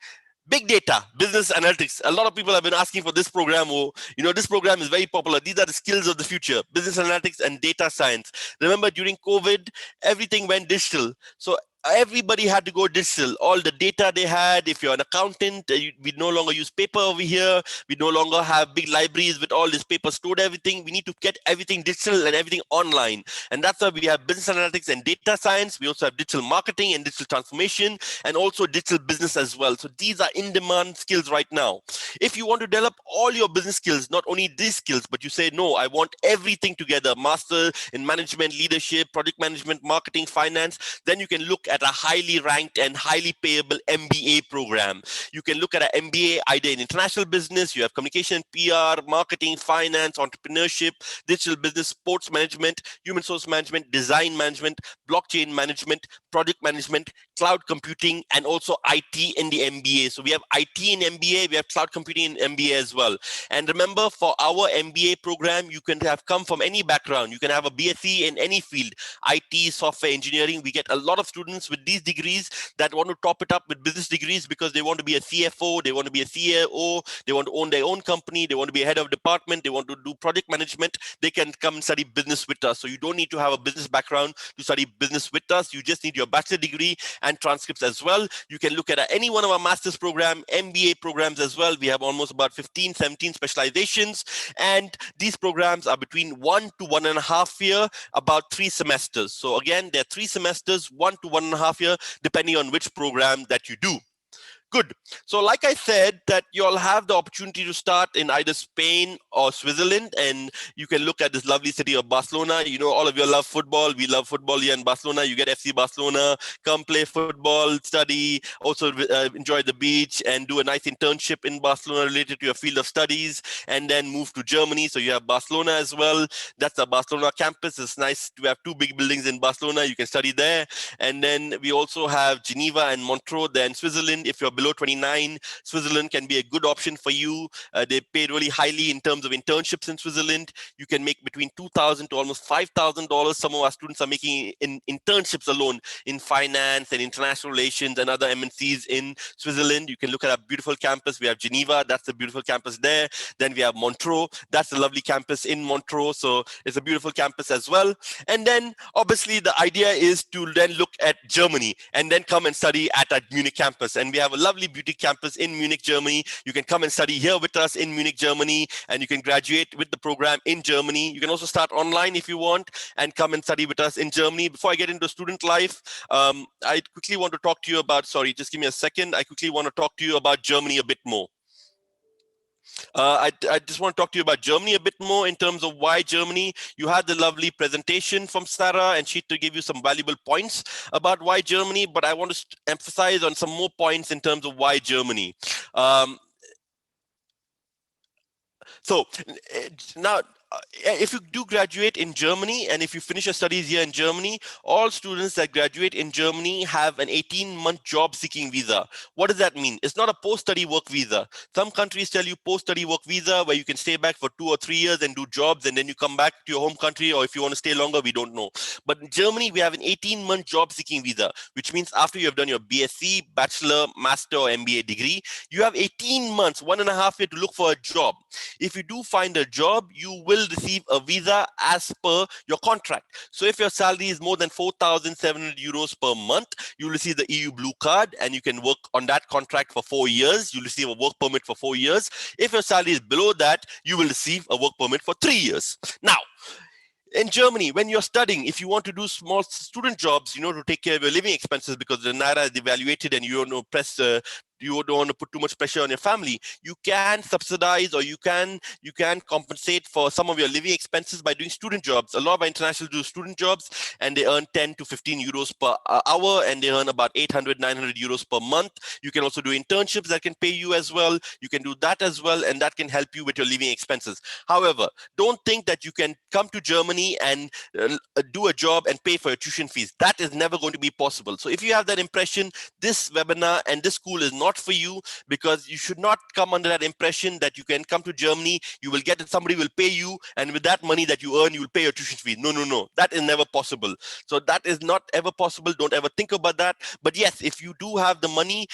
big data, business analytics. A lot of people have been asking for this program. Oh, this program is very popular. These are the skills of the future, business analytics and data science. Remember, during COVID, everything went digital. So everybody had to go digital. All the data they had, if you're an accountant, we no longer use paper over here. We no longer have big libraries with all this paper stored everything. We need to get everything digital and everything online. And that's why we have business analytics and data science. We also have digital marketing and digital transformation, and also digital business as well. So these are in-demand skills right now. If you want to develop all your business skills, not only these skills, but you say, no, I want everything together, master in management, leadership, project management, marketing, finance, then you can look at a highly ranked and highly payable MBA program. You can look at an MBA either in international business, you have communication, PR, marketing, finance, entrepreneurship, digital business, sports management, human resource management, design management, blockchain management, project management, cloud computing, and also IT in the MBA. So we have IT in MBA, we have cloud computing in MBA as well. And remember, for our MBA program, you can have come from any background. You can have a BSc in any field, IT, software engineering. We get a lot of students with these degrees that want to top it up with business degrees because they want to be a CFO, they want to be a CEO, they want to own their own company, they want to be a head of department, they want to do project management. They can come and study business with us. So you don't need to have a business background to study business with us. You just need your bachelor degree and transcripts as well. You can look at any one of our master's program, MBA programs as well. We have almost about 15, 17 specializations. And these programs are between 1 to 1.5 year, about 3 semesters. So again, there are 3 semesters, 1 to 1.5 year, depending on which program that you do. Good. So like I said, that you'll have the opportunity to start in either Spain or Switzerland, and you can look at this lovely city of Barcelona. All of you love football. We love football here in Barcelona. You get FC Barcelona, come play football, study, also enjoy the beach, and do a nice internship in Barcelona related to your field of studies, and then move to Germany. So you have Barcelona as well. That's the Barcelona campus. It's nice to have 2 big buildings in Barcelona. You can study there. And then we also have Geneva and Montreux there in Switzerland. If you're below 29, Switzerland can be a good option for you. They pay really highly in terms of internships in Switzerland. You can make between $2,000 to almost $5,000. Some of our students are making in internships alone in finance and international relations and other MNCs in Switzerland. You can look at our beautiful campus. We have Geneva, that's a beautiful campus there. Then we have Montreux, that's a lovely campus in Montreux. So it's a beautiful campus as well. And then obviously the idea is to then look at Germany and then come and study at our Munich campus. And we have a lovely beauty campus in Munich, Germany. You can come and study here with us in Munich, Germany, and you can graduate with the program in Germany. You can also start online if you want and come and study with us in Germany. Before I get into student life, I quickly want to talk to you about, sorry, just give me a second. I quickly want to talk to you about Germany a bit more. I just want to talk to you about Germany a bit more in terms of why Germany. You had the lovely presentation from Sarah, and she to give you some valuable points about why Germany, but I want to emphasize on some more points in terms of why Germany. So now, if you do graduate in Germany and if you finish your studies here in Germany, all students that graduate in Germany have an 18-month job seeking visa. What does that mean? It's not a post-study work visa. Some countries tell you post-study work visa where you can stay back for 2 or 3 years and do jobs and then you come back to your home country, or if you want to stay longer, we don't know. But in Germany, we have an 18-month job seeking visa, which means after you have done your BSc, Bachelor, Master or MBA degree, you have 18 months, 1.5 years to look for a job. If you do find a job, you will receive a visa as per your contract. So if your salary is more than 4,700 euros per month, you will receive the EU Blue Card and you can work on that contract for 4 years. You'll receive a work permit for 4 years. If your salary is below that, you will receive a work permit for 3 years. Now, in Germany, when you're studying, if you want to do small student jobs, to take care of your living expenses because the naira is devaluated and you press you don't want to put too much pressure on your family, you can subsidize, or you can compensate for some of your living expenses by doing student jobs. A lot of our international do student jobs, and they earn 10 to 15 euros per hour, and they earn about 800, 900 euros per month. You can also do internships that can pay you as well. You can do that as well, and that can help you with your living expenses. However, don't think that you can come to Germany and do a job and pay for your tuition fees. That is never going to be possible. So if you have that impression, this webinar and this school is not for you, because you should not come under that impression that you can come to Germany, you will get it, somebody will pay you, and with that money that you earn, you will pay your tuition fees. No, no, no. That is never possible. So that is not ever possible. Don't ever think about that. But yes, if you do have the money,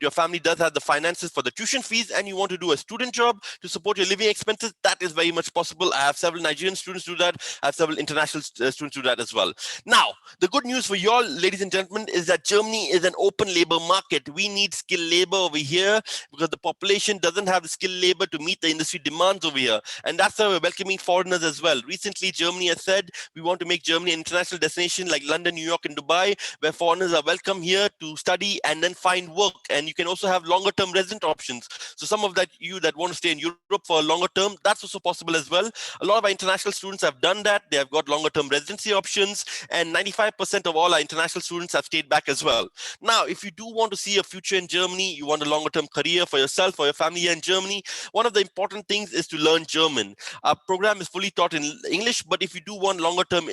your family does have the finances for the tuition fees, and you want to do a student job to support your living expenses, that is very much possible. I have several Nigerian students do that. I have several international students do that as well. Now, the good news for you all, ladies and gentlemen, is that Germany is an open labor market. We need skilled labor over here because the population doesn't have the skilled labor to meet the industry demands over here. And that's why we're welcoming foreigners as well. Recently, Germany has said we want to make Germany an international destination like London, New York, and Dubai, where foreigners are welcome here to study and then find work. And you can also have longer term resident options. So some of you that want to stay in Europe for a longer term, that's also possible as well. A lot of our international students have done that. They have got longer term residency options, and 95% of all our international students have stayed back as well. Now, if you do want to see a future in Germany, you want a longer term career for yourself or your family here in Germany, one of the important things is to learn German. Our program is fully taught in English, but if you do want longer term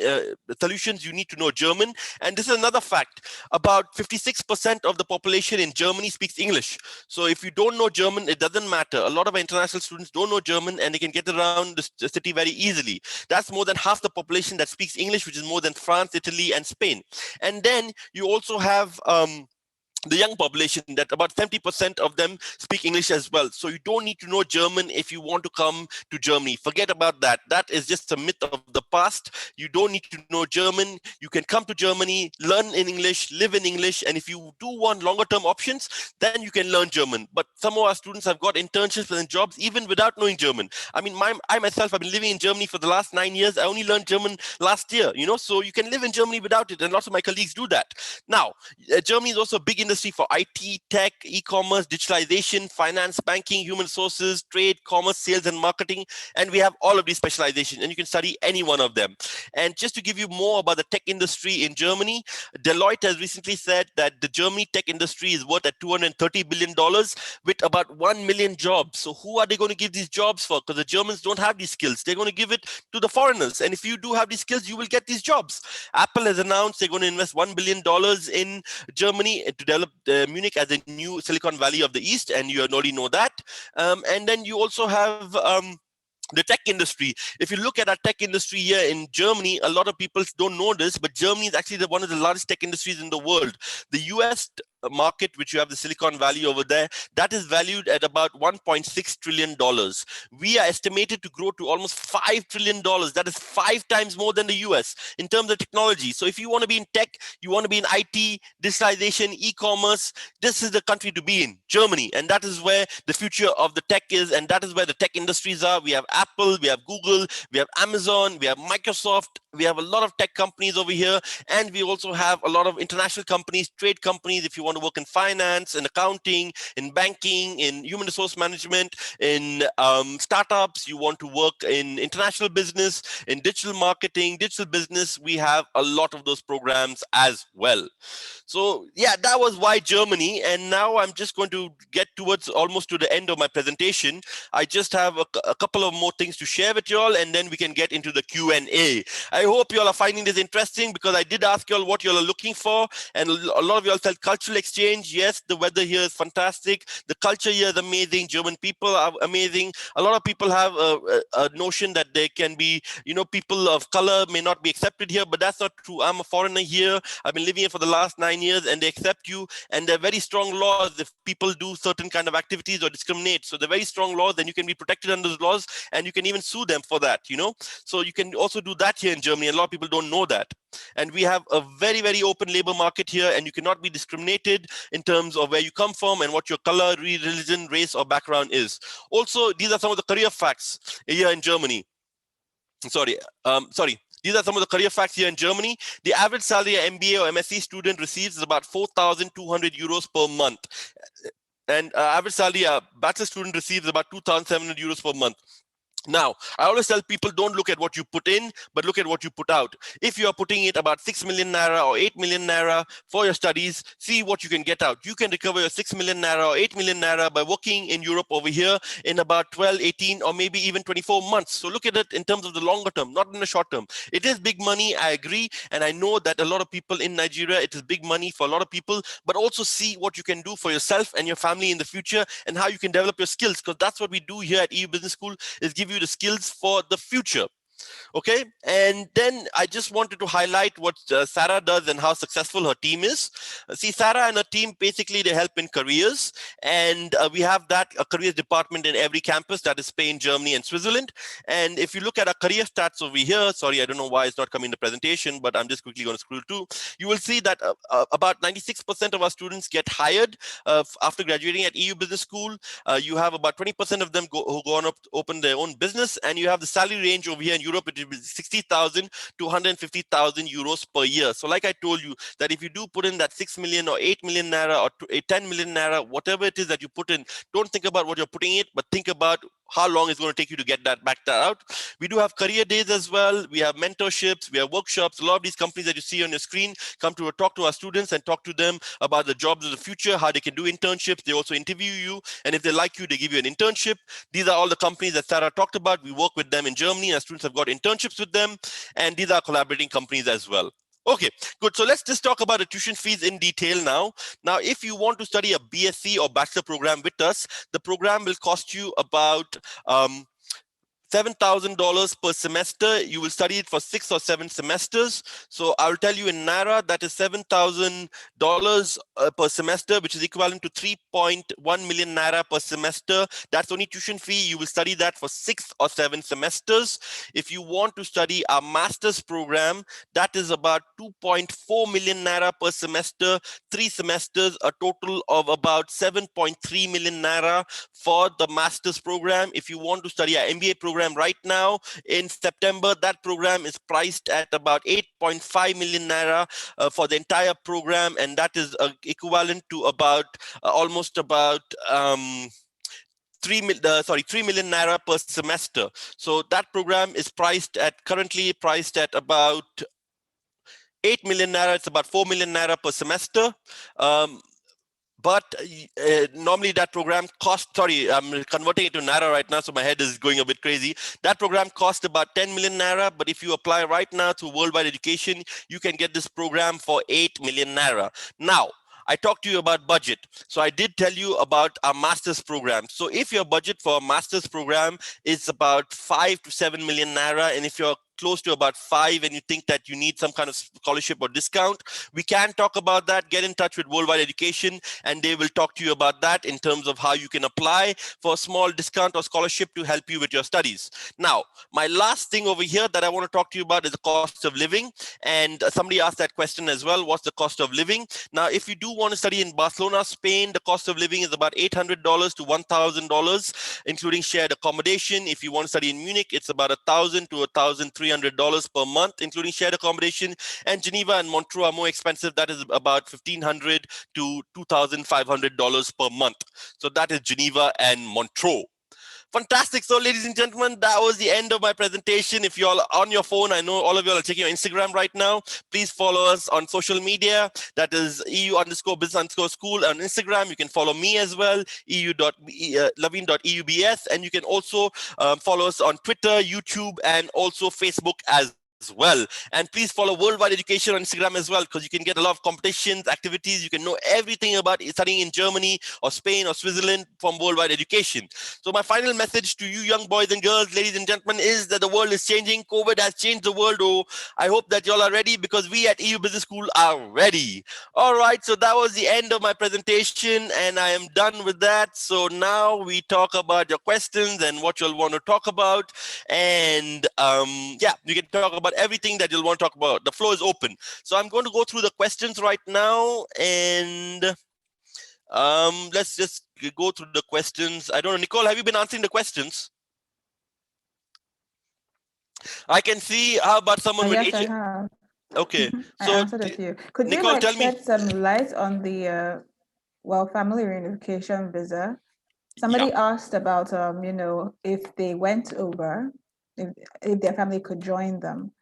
solutions, you need to know German. And this is another fact: about 56% of the population in Germany speaks English. So if you don't know German, it doesn't matter. A lot of our international students don't know German, and they can get around the city very easily. That's more than half the population that speaks English, which is more than France, Italy, and Spain. And then you also have the young population, that about 70% of them speak English as well. So you don't need to know German if you want to come to Germany. Forget about that. That is just a myth of the past. You don't need to know German. You can come to Germany, learn in English, live in English. And if you do want longer term options, then you can learn German. But some of our students have got internships and jobs even without knowing German. I mean, I myself have been living in Germany for the last 9 years. I only learned German last year, so you can live in Germany without it. And lots of my colleagues do that. Now, Germany is also a big industry for IT, tech, e-commerce, digitalization, finance, banking, human resources, trade, commerce, sales, and marketing. And we have all of these specializations, and you can study any one of them. And just to give you more about the tech industry in Germany, Deloitte has recently said that the Germany tech industry is worth at $230 billion with about 1 million jobs. So who are they going to give these jobs for? Because the Germans don't have these skills. They're going to give it to the foreigners. And if you do have these skills, you will get these jobs. Apple has announced they're going to invest $1 billion in Germany to develop Munich as a new Silicon Valley of the East, and you already know that. And then you also have the tech industry. If you look at our tech industry here in Germany, a lot of people don't know this, but Germany is actually one of the largest tech industries in the world. The US market, which you have the Silicon Valley over there, that is valued at about $1.6 trillion. We are estimated to grow to almost $5 trillion. That is 5 times more than the US in terms of technology. So if you want to be in tech, you want to be in IT, digitalization, e-commerce, this is the country to be in, Germany. And that is where the future of the tech is, and that is where the tech industries are. We have Apple, we have Google, we have Amazon, we have Microsoft, we have a lot of tech companies over here, and we also have a lot of international companies, trade companies. If you want to work in finance, in accounting, in banking, in human resource management, in startups, you want to work in international business, in digital marketing, digital business, we have a lot of those programs as well. So yeah, that was why Germany. And now I'm just going to get towards almost to the end of my presentation. I just have a couple of more things to share with you all, and then we can get into the Q&A. I hope you all are finding this interesting, because I did ask you all what you all are looking for, and a lot of you all felt cultural exchange. Yes, the weather here is fantastic. The culture here is amazing. German people are amazing. A lot of people have a notion that they can be, people of color may not be accepted here, but that's not true. I'm a foreigner here. I've been living here for the last 9 years, and they accept you. And there are very strong laws if people do certain kind of activities or discriminate. So they're very strong laws, and you can be protected under those laws, and you can even sue them for that, So you can also do that here in Germany. A lot of people don't know that. And we have a very, very open labor market here, and you cannot be discriminated in terms of where you come from and what your color, religion, race, or background is. Also, these are some of the career facts here in Germany. These are some of the career facts here in Germany. The average salary an MBA or MSc student receives is about 4,200 euros per month. And average salary, a bachelor student receives about 2,700 euros per month. Now, I always tell people, don't look at what you put in, but look at what you put out. If you are putting it about 6 million naira or 8 million naira for your studies, see what you can get out. You can recover your 6 million naira or 8 million naira by working in Europe over here in about 12, 18, or maybe even 24 months. So look at it in terms of the longer term, not in the short term. It is big money, I agree. And I know that a lot of people in Nigeria, it is big money for a lot of people, but also see what you can do for yourself and your family in the future and how you can develop your skills, because that's what we do here at EU Business School, is give you the skills for the future. Okay, and then I just wanted to highlight what Sarah does and how successful her team is. See, Sarah and her team, basically they help in careers, and we have that a careers department in every campus, that is Spain, Germany, and Switzerland. And if you look at our career stats over here, sorry, I don't know why it's not coming in the presentation, but I'm just quickly going to scroll to, you will see that about 96% of our students get hired after graduating at EU Business School. You have about 20% of them who go on up to open their own business, and you have the salary range over here in Europe, it will be 60,000 to 150,000 euros per year. So like I told you, that if you do put in that 6 million or 8 million naira or 10 million naira, whatever it is that you put in, don't think about what you're putting in, but think about how long it's going to take you to get that back out. We do have career days as well. We have mentorships, we have workshops. A lot of these companies that you see on your screen come to talk to our students and talk to them about the jobs of the future, how they can do internships. They also interview you, and if they like you, they give you an internship. These are all the companies that Sarah talked about. We work with them in Germany, and students have got internships with them, and these are collaborating companies as well. Okay, good. So let's just talk about the tuition fees in detail now. Now, if you want to study a BSc or bachelor program with us, the program will cost you about $7,000 per semester. You will study it for 6 or 7 semesters. So I'll tell you in Naira, that is $7,000 per semester, which is equivalent to 3.1 million Naira per semester. That's only tuition fee. You will study that for 6 or 7 semesters. If you want to study our master's program, that is about 2.4 million Naira per semester, 3 semesters, a total of about 7.3 million Naira for the master's program. If you want to study our MBA program right now in September, that program is priced at about 8.5 million naira for the entire program, and that is equivalent to about almost about 3 million naira per semester. So that program is currently priced at about 8 million naira. It's about 4 million naira per semester. But normally that program costs, sorry, I'm converting it to Naira right now, so my head is going a bit crazy. That program costs about 10 million Naira, but if you apply right now to Worldwide Education, you can get this program for 8 million Naira. Now, I talked to you about budget. So I did tell you about our master's program. So if your budget for a master's program is about 5 to 7 million Naira, and if you're close to about 5 and you think that you need some kind of scholarship or discount, we can talk about that. Get in touch with Worldwide Education and they will talk to you about that in terms of how you can apply for a small discount or scholarship to help you with your studies. Now, my last thing over here that I want to talk to you about is the cost of living. And somebody asked that question as well. What's the cost of living? Now, if you do want to study in Barcelona, Spain, the cost of living is about $800 to $1,000, including shared accommodation. If you want to study in Munich, it's about $1,000 to $1,300 per month, including shared accommodation. And Geneva and Montreux are more expensive. That is about $1,500 to $2,500 per month. So that is Geneva and Montreux. Fantastic. So, ladies and gentlemen, that was the end of my presentation. If you're on your phone, I know all of you are checking your Instagram right now. Please follow us on social media. That is EU_business_school on Instagram. You can follow me as well, laveen.eubs. And you can also follow us on Twitter, YouTube, and also Facebook as well. And please follow Worldwide Education on Instagram as well, because you can get a lot of competitions, activities. You can know everything about studying in Germany or Spain or Switzerland from Worldwide Education. So my final message to you young boys and girls, ladies and gentlemen, is that the world is changing. COVID has changed the world. Oh, I hope that y'all are ready, because we at EU Business School are ready. All right, so that was the end of my presentation and I am done with that. So now we talk about your questions and what you'll want to talk about. And yeah, you can talk about everything that you'll want to talk about. The floor is open. So I'm going to go through the questions right now, and let's just go through the questions. I don't know, Nicole, have you been answering the questions? I can see. How about someone with Yes, I have. Okay, I so answered a few. Could you Nicole, like tell me. shed some light on the family reunification visa. Yeah. Somebody asked about, if they went over, if their family could join them,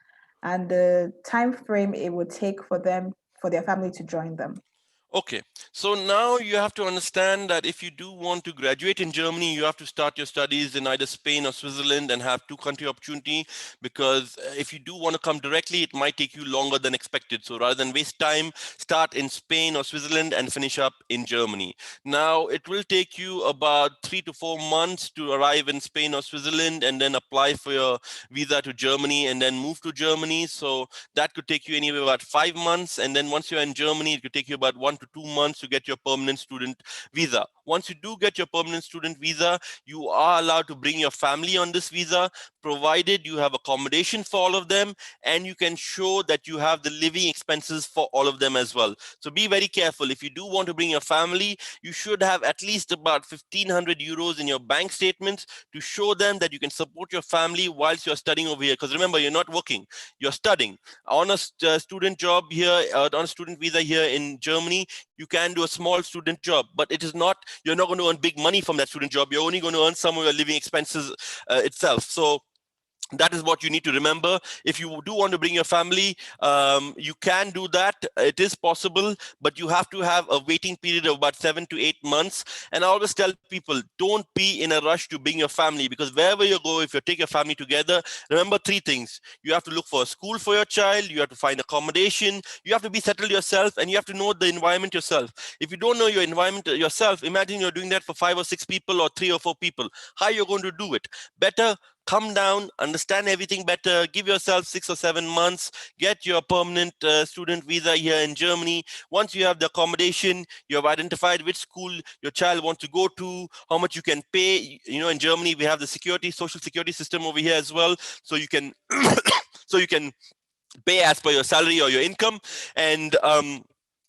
and the time frame it would take for their family to join them. Okay, so now you have to understand that if you do want to graduate in Germany, you have to start your studies in either Spain or Switzerland and have two country opportunity, because if you do want to come directly, it might take you longer than expected. So rather than waste time, start in Spain or Switzerland and finish up in Germany. Now, it will take you about 3 to 4 months to arrive in Spain or Switzerland and then apply for your visa to Germany and then move to Germany. So that could take you anywhere about 5 months. And then once you're in Germany, it could take you about 1 to 2 months to get your permanent student visa. Once you do get your permanent student visa, you are allowed to bring your family on this visa, provided you have accommodation for all of them and you can show that you have the living expenses for all of them as well. So be very careful. If you do want to bring your family, you should have at least about 1,500 euros in your bank statements to show them that you can support your family whilst you're studying over here. Because remember, you're not working, you're studying. On a student job here, on a student visa here in Germany, you can do a small student job, but it is not, you're not going to earn big money from that student job. You're only going to earn some of your living expenses itself. So that is what you need to remember. If you do want to bring your family, you can do that. It is possible, but you have to have a waiting period of about 7 to 8 months. And I always tell people, don't be in a rush to bring your family, because wherever you go, if you take your family together, remember three things. You have to look for a school for your child, you have to find accommodation, you have to be settled yourself, and you have to know the environment yourself. If you don't know your environment yourself, imagine you're doing that for 5 or 6 people or 3 or 4 people. How are you going to do it? Better come down, understand everything better, give yourself 6 or 7 months, get your permanent student visa here in Germany. Once you have the accommodation, you have identified which school your child wants to go to, how much you can pay. You know, in Germany, we have the social security system over here as well. So you can, so you can pay as per your salary or your income, and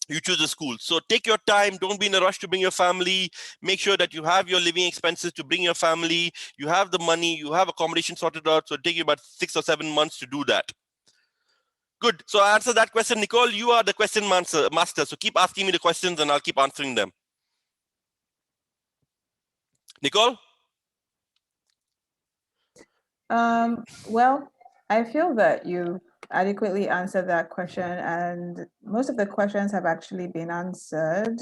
you choose a school. So take your time. Don't be in a rush to bring your family. Make sure that you have your living expenses to bring your family. You have the money. You have accommodation sorted out. So it'll take you about 6 or 7 months to do that. Good. So I answer that question. Nicole, you are the question master. So keep asking me the questions and I'll keep answering them. Nicole? Well, I feel that you adequately answered that question, and most of the questions have actually been answered.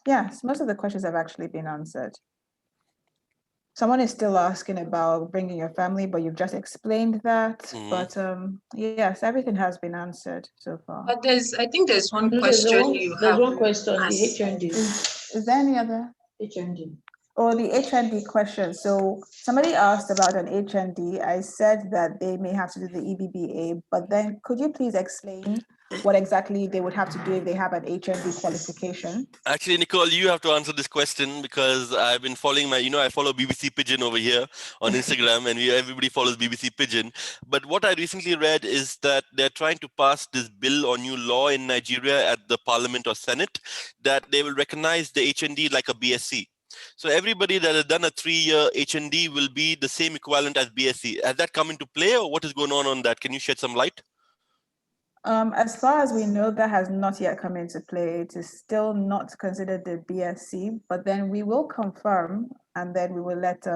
Yes, most of the questions have actually been answered. Someone is still asking about bringing your family, but you've just explained that. Mhm. But yes, everything has been answered so far. But I think there's one There's question one, you there's have one question, the asked. HND. Is there any other? HND. Or the HND question. So somebody asked about an HND. I said that they may have to do the EBBA, but then could you please explain what exactly they would have to do if they have an HND qualification? Actually, Nicole, you have to answer this question, because I've been following I follow BBC Pigeon over here on Instagram, and everybody follows BBC Pigeon. But what I recently read is that they're trying to pass this bill or new law in Nigeria at the Parliament or Senate, that they will recognize the HND like a BSc. So everybody that has done a 3-year HND will be the same equivalent as BSc. Has that come into play, or what is going on that? Can you shed some light? As far as we know, that has not yet come into play. It is still not considered the BSc, but then we will confirm, and then we will let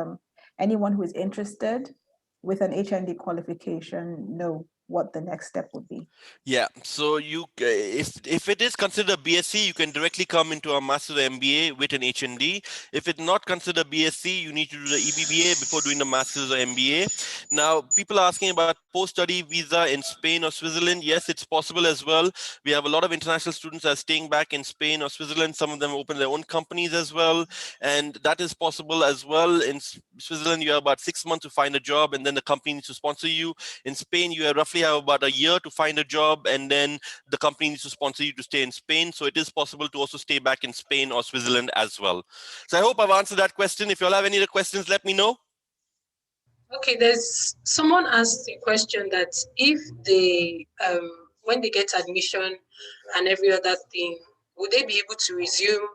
anyone who is interested with an HND qualification know what the next step would be. Yeah, so if it is considered BSc, you can directly come into a Master's or MBA with an HND. If it's not considered BSc, you need to do the EBBA before doing the Master's or MBA. Now, people are asking about post-study visa in Spain or Switzerland. Yes, it's possible as well. We have a lot of international students that are staying back in Spain or Switzerland. Some of them open their own companies as well, and that is possible as well. In Switzerland, you have about 6 months to find a job, and then the company needs to sponsor you. In Spain, you roughly have about a year to find a job, and then the company needs to sponsor you to stay in Spain. So it is possible to also stay back in Spain or Switzerland as well. So I hope I've answered that question. If you all have any other questions, let me know. Okay, there's someone asked a question that if they when they get admission and every other thing, would they be able to resume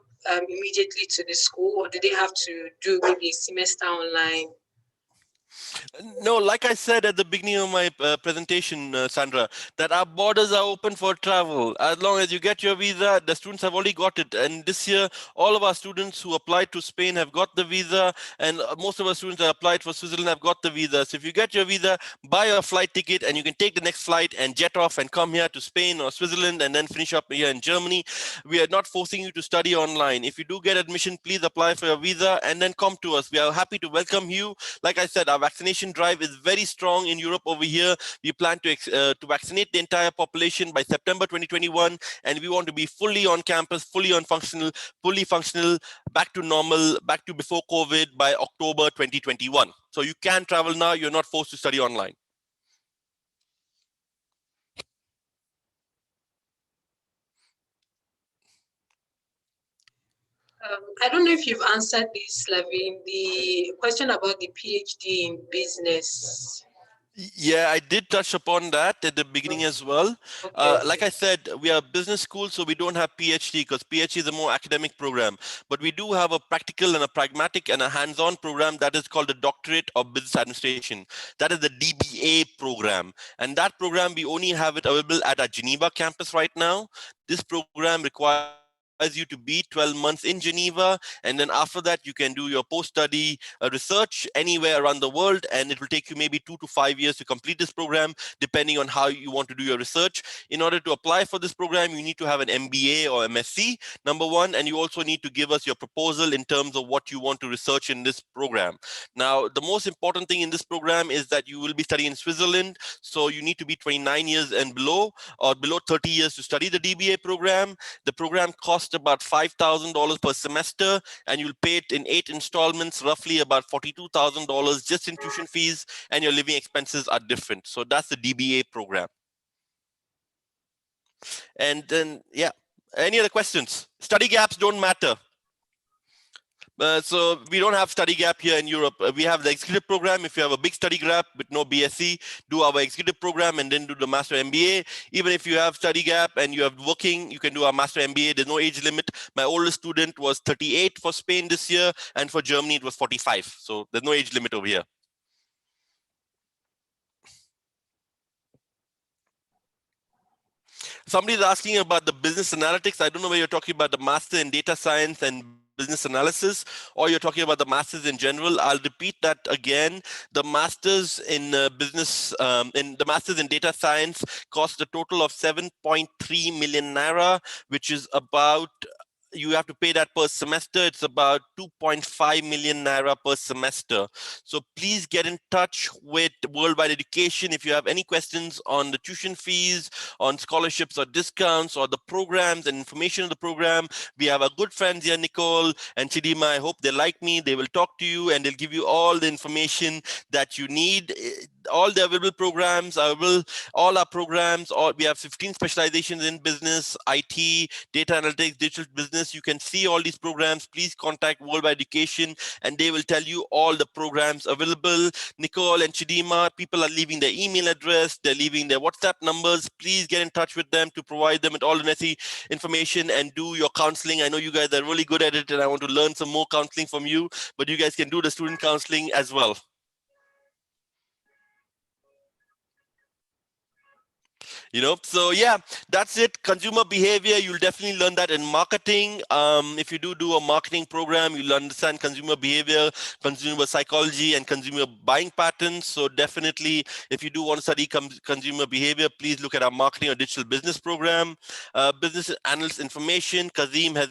immediately to the school, or do they have to do maybe a semester online? No, like I said at the beginning of my presentation, Sandra, that our borders are open for travel. As long as you get your visa, the students have already got it. And this year, all of our students who applied to Spain have got the visa, and most of our students that applied for Switzerland have got the visa. So if you get your visa, buy a flight ticket, and you can take the next flight and jet off and come here to Spain or Switzerland and then finish up here in Germany. We are not forcing you to study online. If you do get admission, please apply for your visa and then come to us. We are happy to welcome you. Like I said, our vaccination drive is very strong in Europe over here. We plan to vaccinate the entire population by September 2021, and we want to be fully on campus, fully functional, back to normal, back to before COVID by October 2021. So you can travel now. You're not forced to study online. I don't know if you've answered this, Lavin, the question about the PhD in business. Yeah, I did touch upon that at the beginning as well. Okay. Like I said, we are a business school, so we don't have PhD because PhD is a more academic program. But we do have a practical and a pragmatic and a hands-on program that is called the Doctorate of Business Administration. That is the DBA program. And that program, we only have it available at our Geneva campus right now. This program requires you to be 12 months in Geneva, and then after that, you can do your post-study research anywhere around the world, and it will take you maybe 2 to 5 years to complete this program, depending on how you want to do your research. In order to apply for this program, you need to have an MBA or MSc, number one, and you also need to give us your proposal in terms of what you want to research in this program. Now, the most important thing in this program is that you will be studying in Switzerland, so you need to be 29 years and below, or below 30 years to study the DBA program. The program costs about $5,000 per semester, and you'll pay it in 8 installments, roughly about $42,000 just in tuition fees, and your living expenses are different. So that's the DBA program. And then, yeah, any other questions? Study gaps don't matter. So we don't have study gap here in Europe. We have the executive program. If you have a big study gap with no BSc, do our executive program and then do the master MBA. Even if you have study gap and you are working, you can do our master MBA. There's no age limit. My oldest student was 38 for Spain this year, and for Germany it was 45. So there's no age limit over here. Somebody's asking about the business analytics. I don't know whether you're talking about the master in data science and business analysis, or you're talking about the masters in general. I'll repeat that again. The masters in the masters in data science cost a total of 7.3 million naira, which is about, you have to pay that per semester. It's about 2.5 million naira per semester. So please get in touch with Worldwide Education if you have any questions on the tuition fees, on scholarships or discounts, or the programs and information of the program. We have our good friends here, Nicole and Chidima. I hope they like me. They will talk to you and they'll give you all the information that you need. All the available programs are available. All our programs, we have 15 specializations in business, IT, data analytics, digital business. You can see all these programs. Please contact Worldwide Education and they will tell you all the programs available. Nicole and Chidima, people are leaving their email address, they're leaving their WhatsApp numbers. Please get in touch with them to provide them with all the necessary information and do your counseling. I know you guys are really good at it and I want to learn some more counseling from you, but you guys can do the student counseling as well. So yeah, that's it. Consumer behavior, you'll definitely learn that in marketing. If you do a marketing program, you'll understand consumer behavior, consumer psychology, and consumer buying patterns. So definitely, if you do want to study consumer behavior, please look at our marketing or digital business program. Business analyst information, Kazim has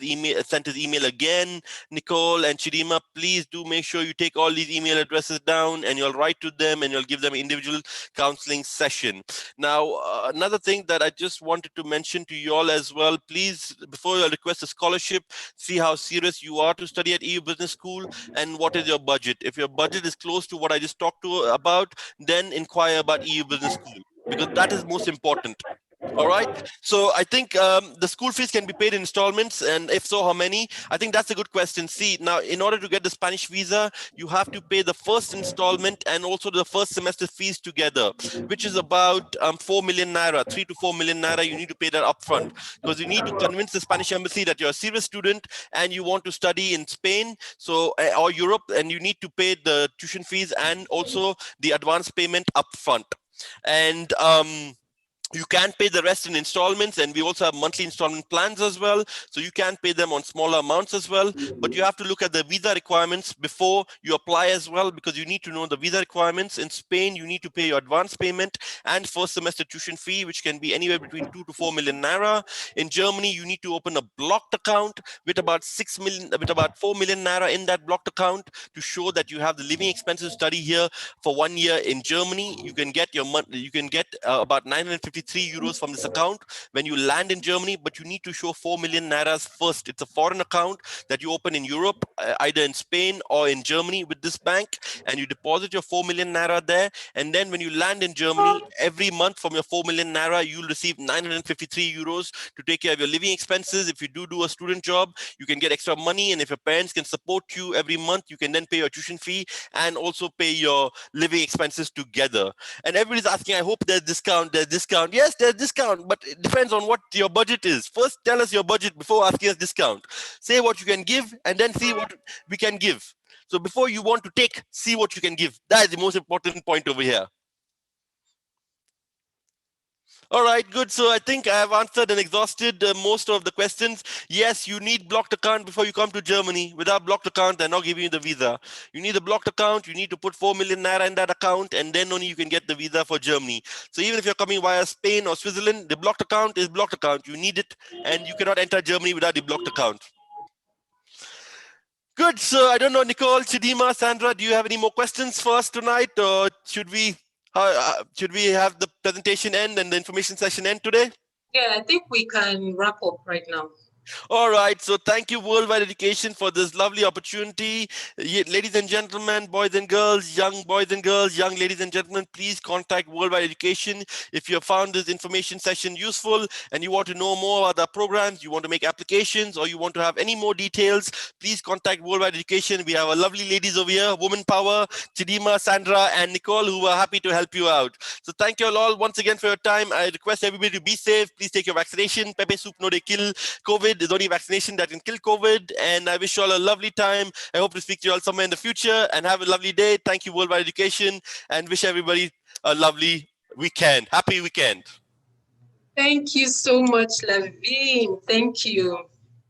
sent his email again. Nicole and Chidima, please do make sure you take all these email addresses down and you'll write to them and you'll give them individual counseling session. Now, another thing that I just wanted to mention to you all as well, please, before you request a scholarship, see how serious you are to study at EU Business School and what is your budget. If your budget is close to what I just talked about, then inquire about EU Business School because that is most important. All right. So I think the school fees can be paid in installments, and if so, how many? I think that's a good question. See, now in order to get the Spanish visa, you have to pay the first installment and also the first semester fees together, which is about 4 million naira, 3 to 4 million naira. You need to pay that upfront because you need to convince the Spanish embassy that you're a serious student and you want to study in Spain, so or Europe, and you need to pay the tuition fees and also the advance payment upfront. And you can pay the rest in installments, and we also have monthly installment plans as well, so you can pay them on smaller amounts as well. But you have to look at the visa requirements before you apply as well, because you need to know the visa requirements. In Spain, you need to pay your advance payment and first semester tuition fee, which can be anywhere between 2 to 4 million naira. In Germany, you need to open a blocked account with about 4 million naira in that blocked account to show that you have the living expenses to study here for 1 year in Germany. You can get about 953 euros from this account when you land in Germany, but you need to show 4 million nairas first. It's a foreign account that you open in Europe, either in Spain or in Germany with this bank, and you deposit your 4 million naira there. And then when you land in Germany, every month from your 4 million naira, you'll receive 953 euros to take care of your living expenses. If you do a student job, you can get extra money, and if your parents can support you every month, you can then pay your tuition fee and also pay your living expenses together. And everybody's asking, I hope there's discount. Yes, there's discount, but it depends on what your budget is. First, tell us your budget before asking us discount. Say what you can give and then see what we can give. So before you want to take, see what you can give. That is the most important point over here. All right, good. So I think I have answered and exhausted most of the questions. Yes, you need blocked account before you come to Germany. Without blocked account, they're not giving you the visa. You need a blocked account. You need to put 4 million naira in that account, and then only you can get the visa for Germany. So even if you're coming via Spain or Switzerland, the blocked account is blocked account. You need it, and you cannot enter Germany without the blocked account. Good. So I don't know, Nicole, Chidima, Sandra, do you have any more questions for us tonight, or should we have the presentation end and the information session end today? Yeah, I think we can wrap up right now. All right, so thank you, Worldwide Education, for this lovely opportunity. Ladies and gentlemen, boys and girls, young boys and girls, young ladies and gentlemen, please contact Worldwide Education if you have found this information session useful and you want to know more about our programs, you want to make applications, or you want to have any more details, please contact Worldwide Education. We have our lovely ladies over here, Woman Power, Chidima, Sandra, and Nicole, who are happy to help you out. So thank you all once again for your time. I request everybody to be safe. Please take your vaccination. Pepe soup no de kill COVID. There's only vaccination that can kill COVID. And I wish you all a lovely time. I hope to speak to you all somewhere in the future, and have a lovely day. Thank you, Worldwide Education, and wish everybody a lovely weekend. Happy weekend. Thank you so much, Laveen. Thank you.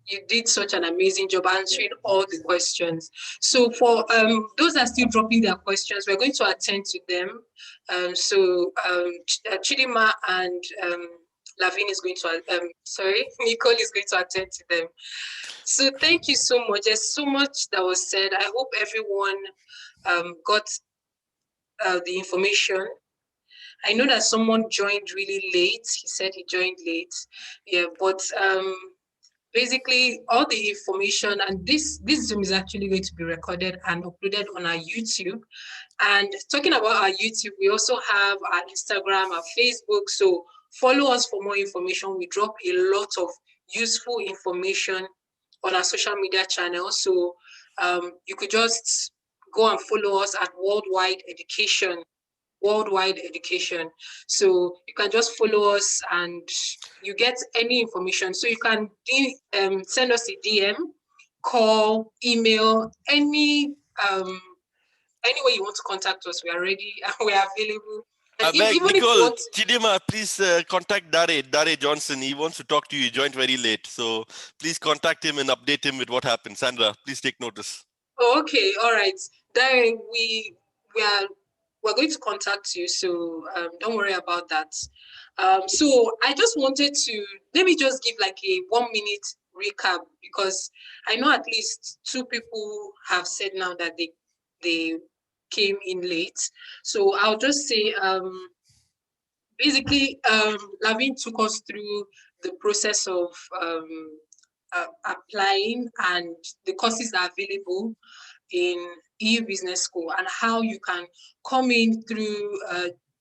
You did such an amazing job answering all the questions. So for those that are still dropping their questions, we're going to attend to them. Chidima and Laveen is going to, Nicole is going to attend to them. So thank you so much. There's so much that was said. I hope everyone got the information. I know that someone joined really late. He said he joined late. Yeah, but basically all the information, and this Zoom is actually going to be recorded and uploaded on our YouTube. And talking about our YouTube, we also have our Instagram, our Facebook. So follow us for more information. We drop a lot of useful information on our social media channels. So you could just go and follow us at Worldwide Education. So you can just follow us and you get any information. So you can send us a DM, call, email, any way you want to contact us. We are ready and we are available. And Nicole, if you want... Chidima, please contact Dare Johnson. He wants to talk to you. He joined very late. So please contact him and update him with what happened. Sandra, please take notice. Oh, okay, all right. Dare, we're going to contact you, so don't worry about that. So I just wanted to, let me just give like a 1 minute recap, because I know at least 2 people have said now that they came in late. So I'll just say, basically, Laveen took us through the process of applying and the courses that are available in EU Business School, and how you can come in through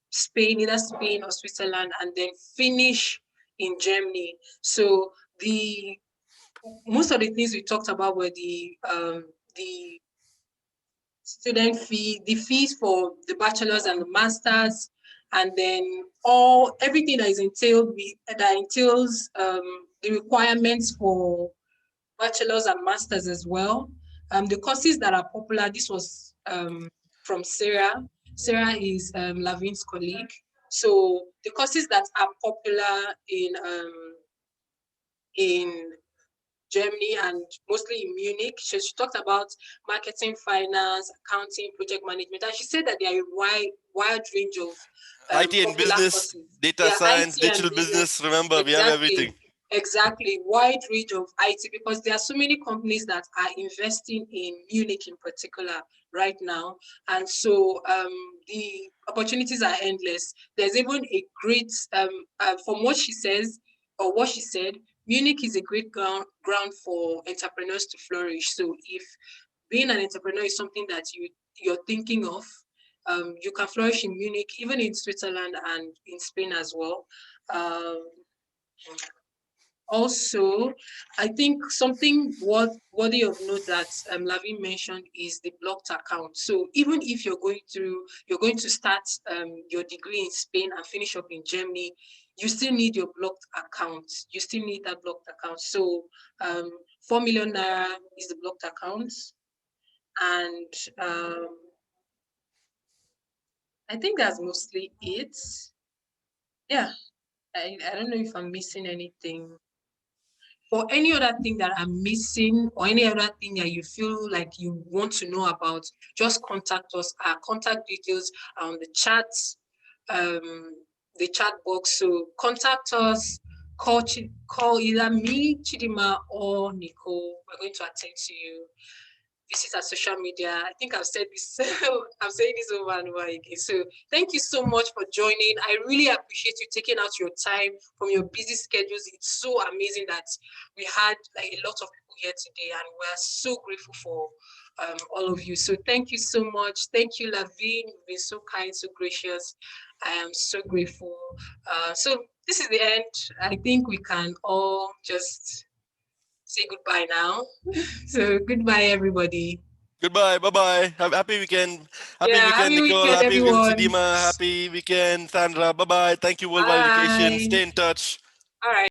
Spain, either Spain or Switzerland, and then finish in Germany. So most of the things we talked about were the student fee, the fees for the bachelors and the masters, and then everything that is entailed that entails the requirements for bachelors and masters as well. The courses that are popular, this was from Sarah. Sarah is Lavin's colleague. So the courses that are popular in Germany and mostly in Munich. She talked about marketing, finance, accounting, project management, and she said that there are a wide range of IT and popular business, courses. data science, IT and digital business. Remember, we have everything. Exactly, wide range of IT, because there are so many companies that are investing in Munich in particular right now, and so the opportunities are endless. There's even a great, from what she says or what she said, Munich is a great ground for entrepreneurs to flourish. So if being an entrepreneur is something that you're thinking of, you can flourish in Munich, even in Switzerland and in Spain as well. Also, I think something worthy of note that Lavin mentioned is the blocked account. So even if you're going to start your degree in Spain and finish up in Germany, you still need your blocked account. You still need that blocked account. So 4 million naira is the blocked account, and I think that's mostly it. Yeah, I don't know if I'm missing anything. For any other thing that I'm missing or any other thing that you feel like you want to know about, just contact us. Our contact details are on the chat box. So contact us, call either me, Chidima, or Nicole. We're going to attend to you. Visit our social media. I think I've said this, I'm saying this over and over again. So thank you so much for joining. I really appreciate you taking out your time from your busy schedules. It's so amazing that we had like a lot of people here today, and we're so grateful for all of you. So thank you so much. Thank you, Lavin. You've been so kind, so gracious. I am so grateful. So this is the end. I think we can all just say goodbye now. So goodbye, everybody. Goodbye. Bye-bye. Have happy weekend. Happy Nicole. weekend, Happy weekend, everyone. Sidima. Happy weekend, Sandra. Bye-bye. Thank you, Worldwide Education. Bye. Stay in touch. All right.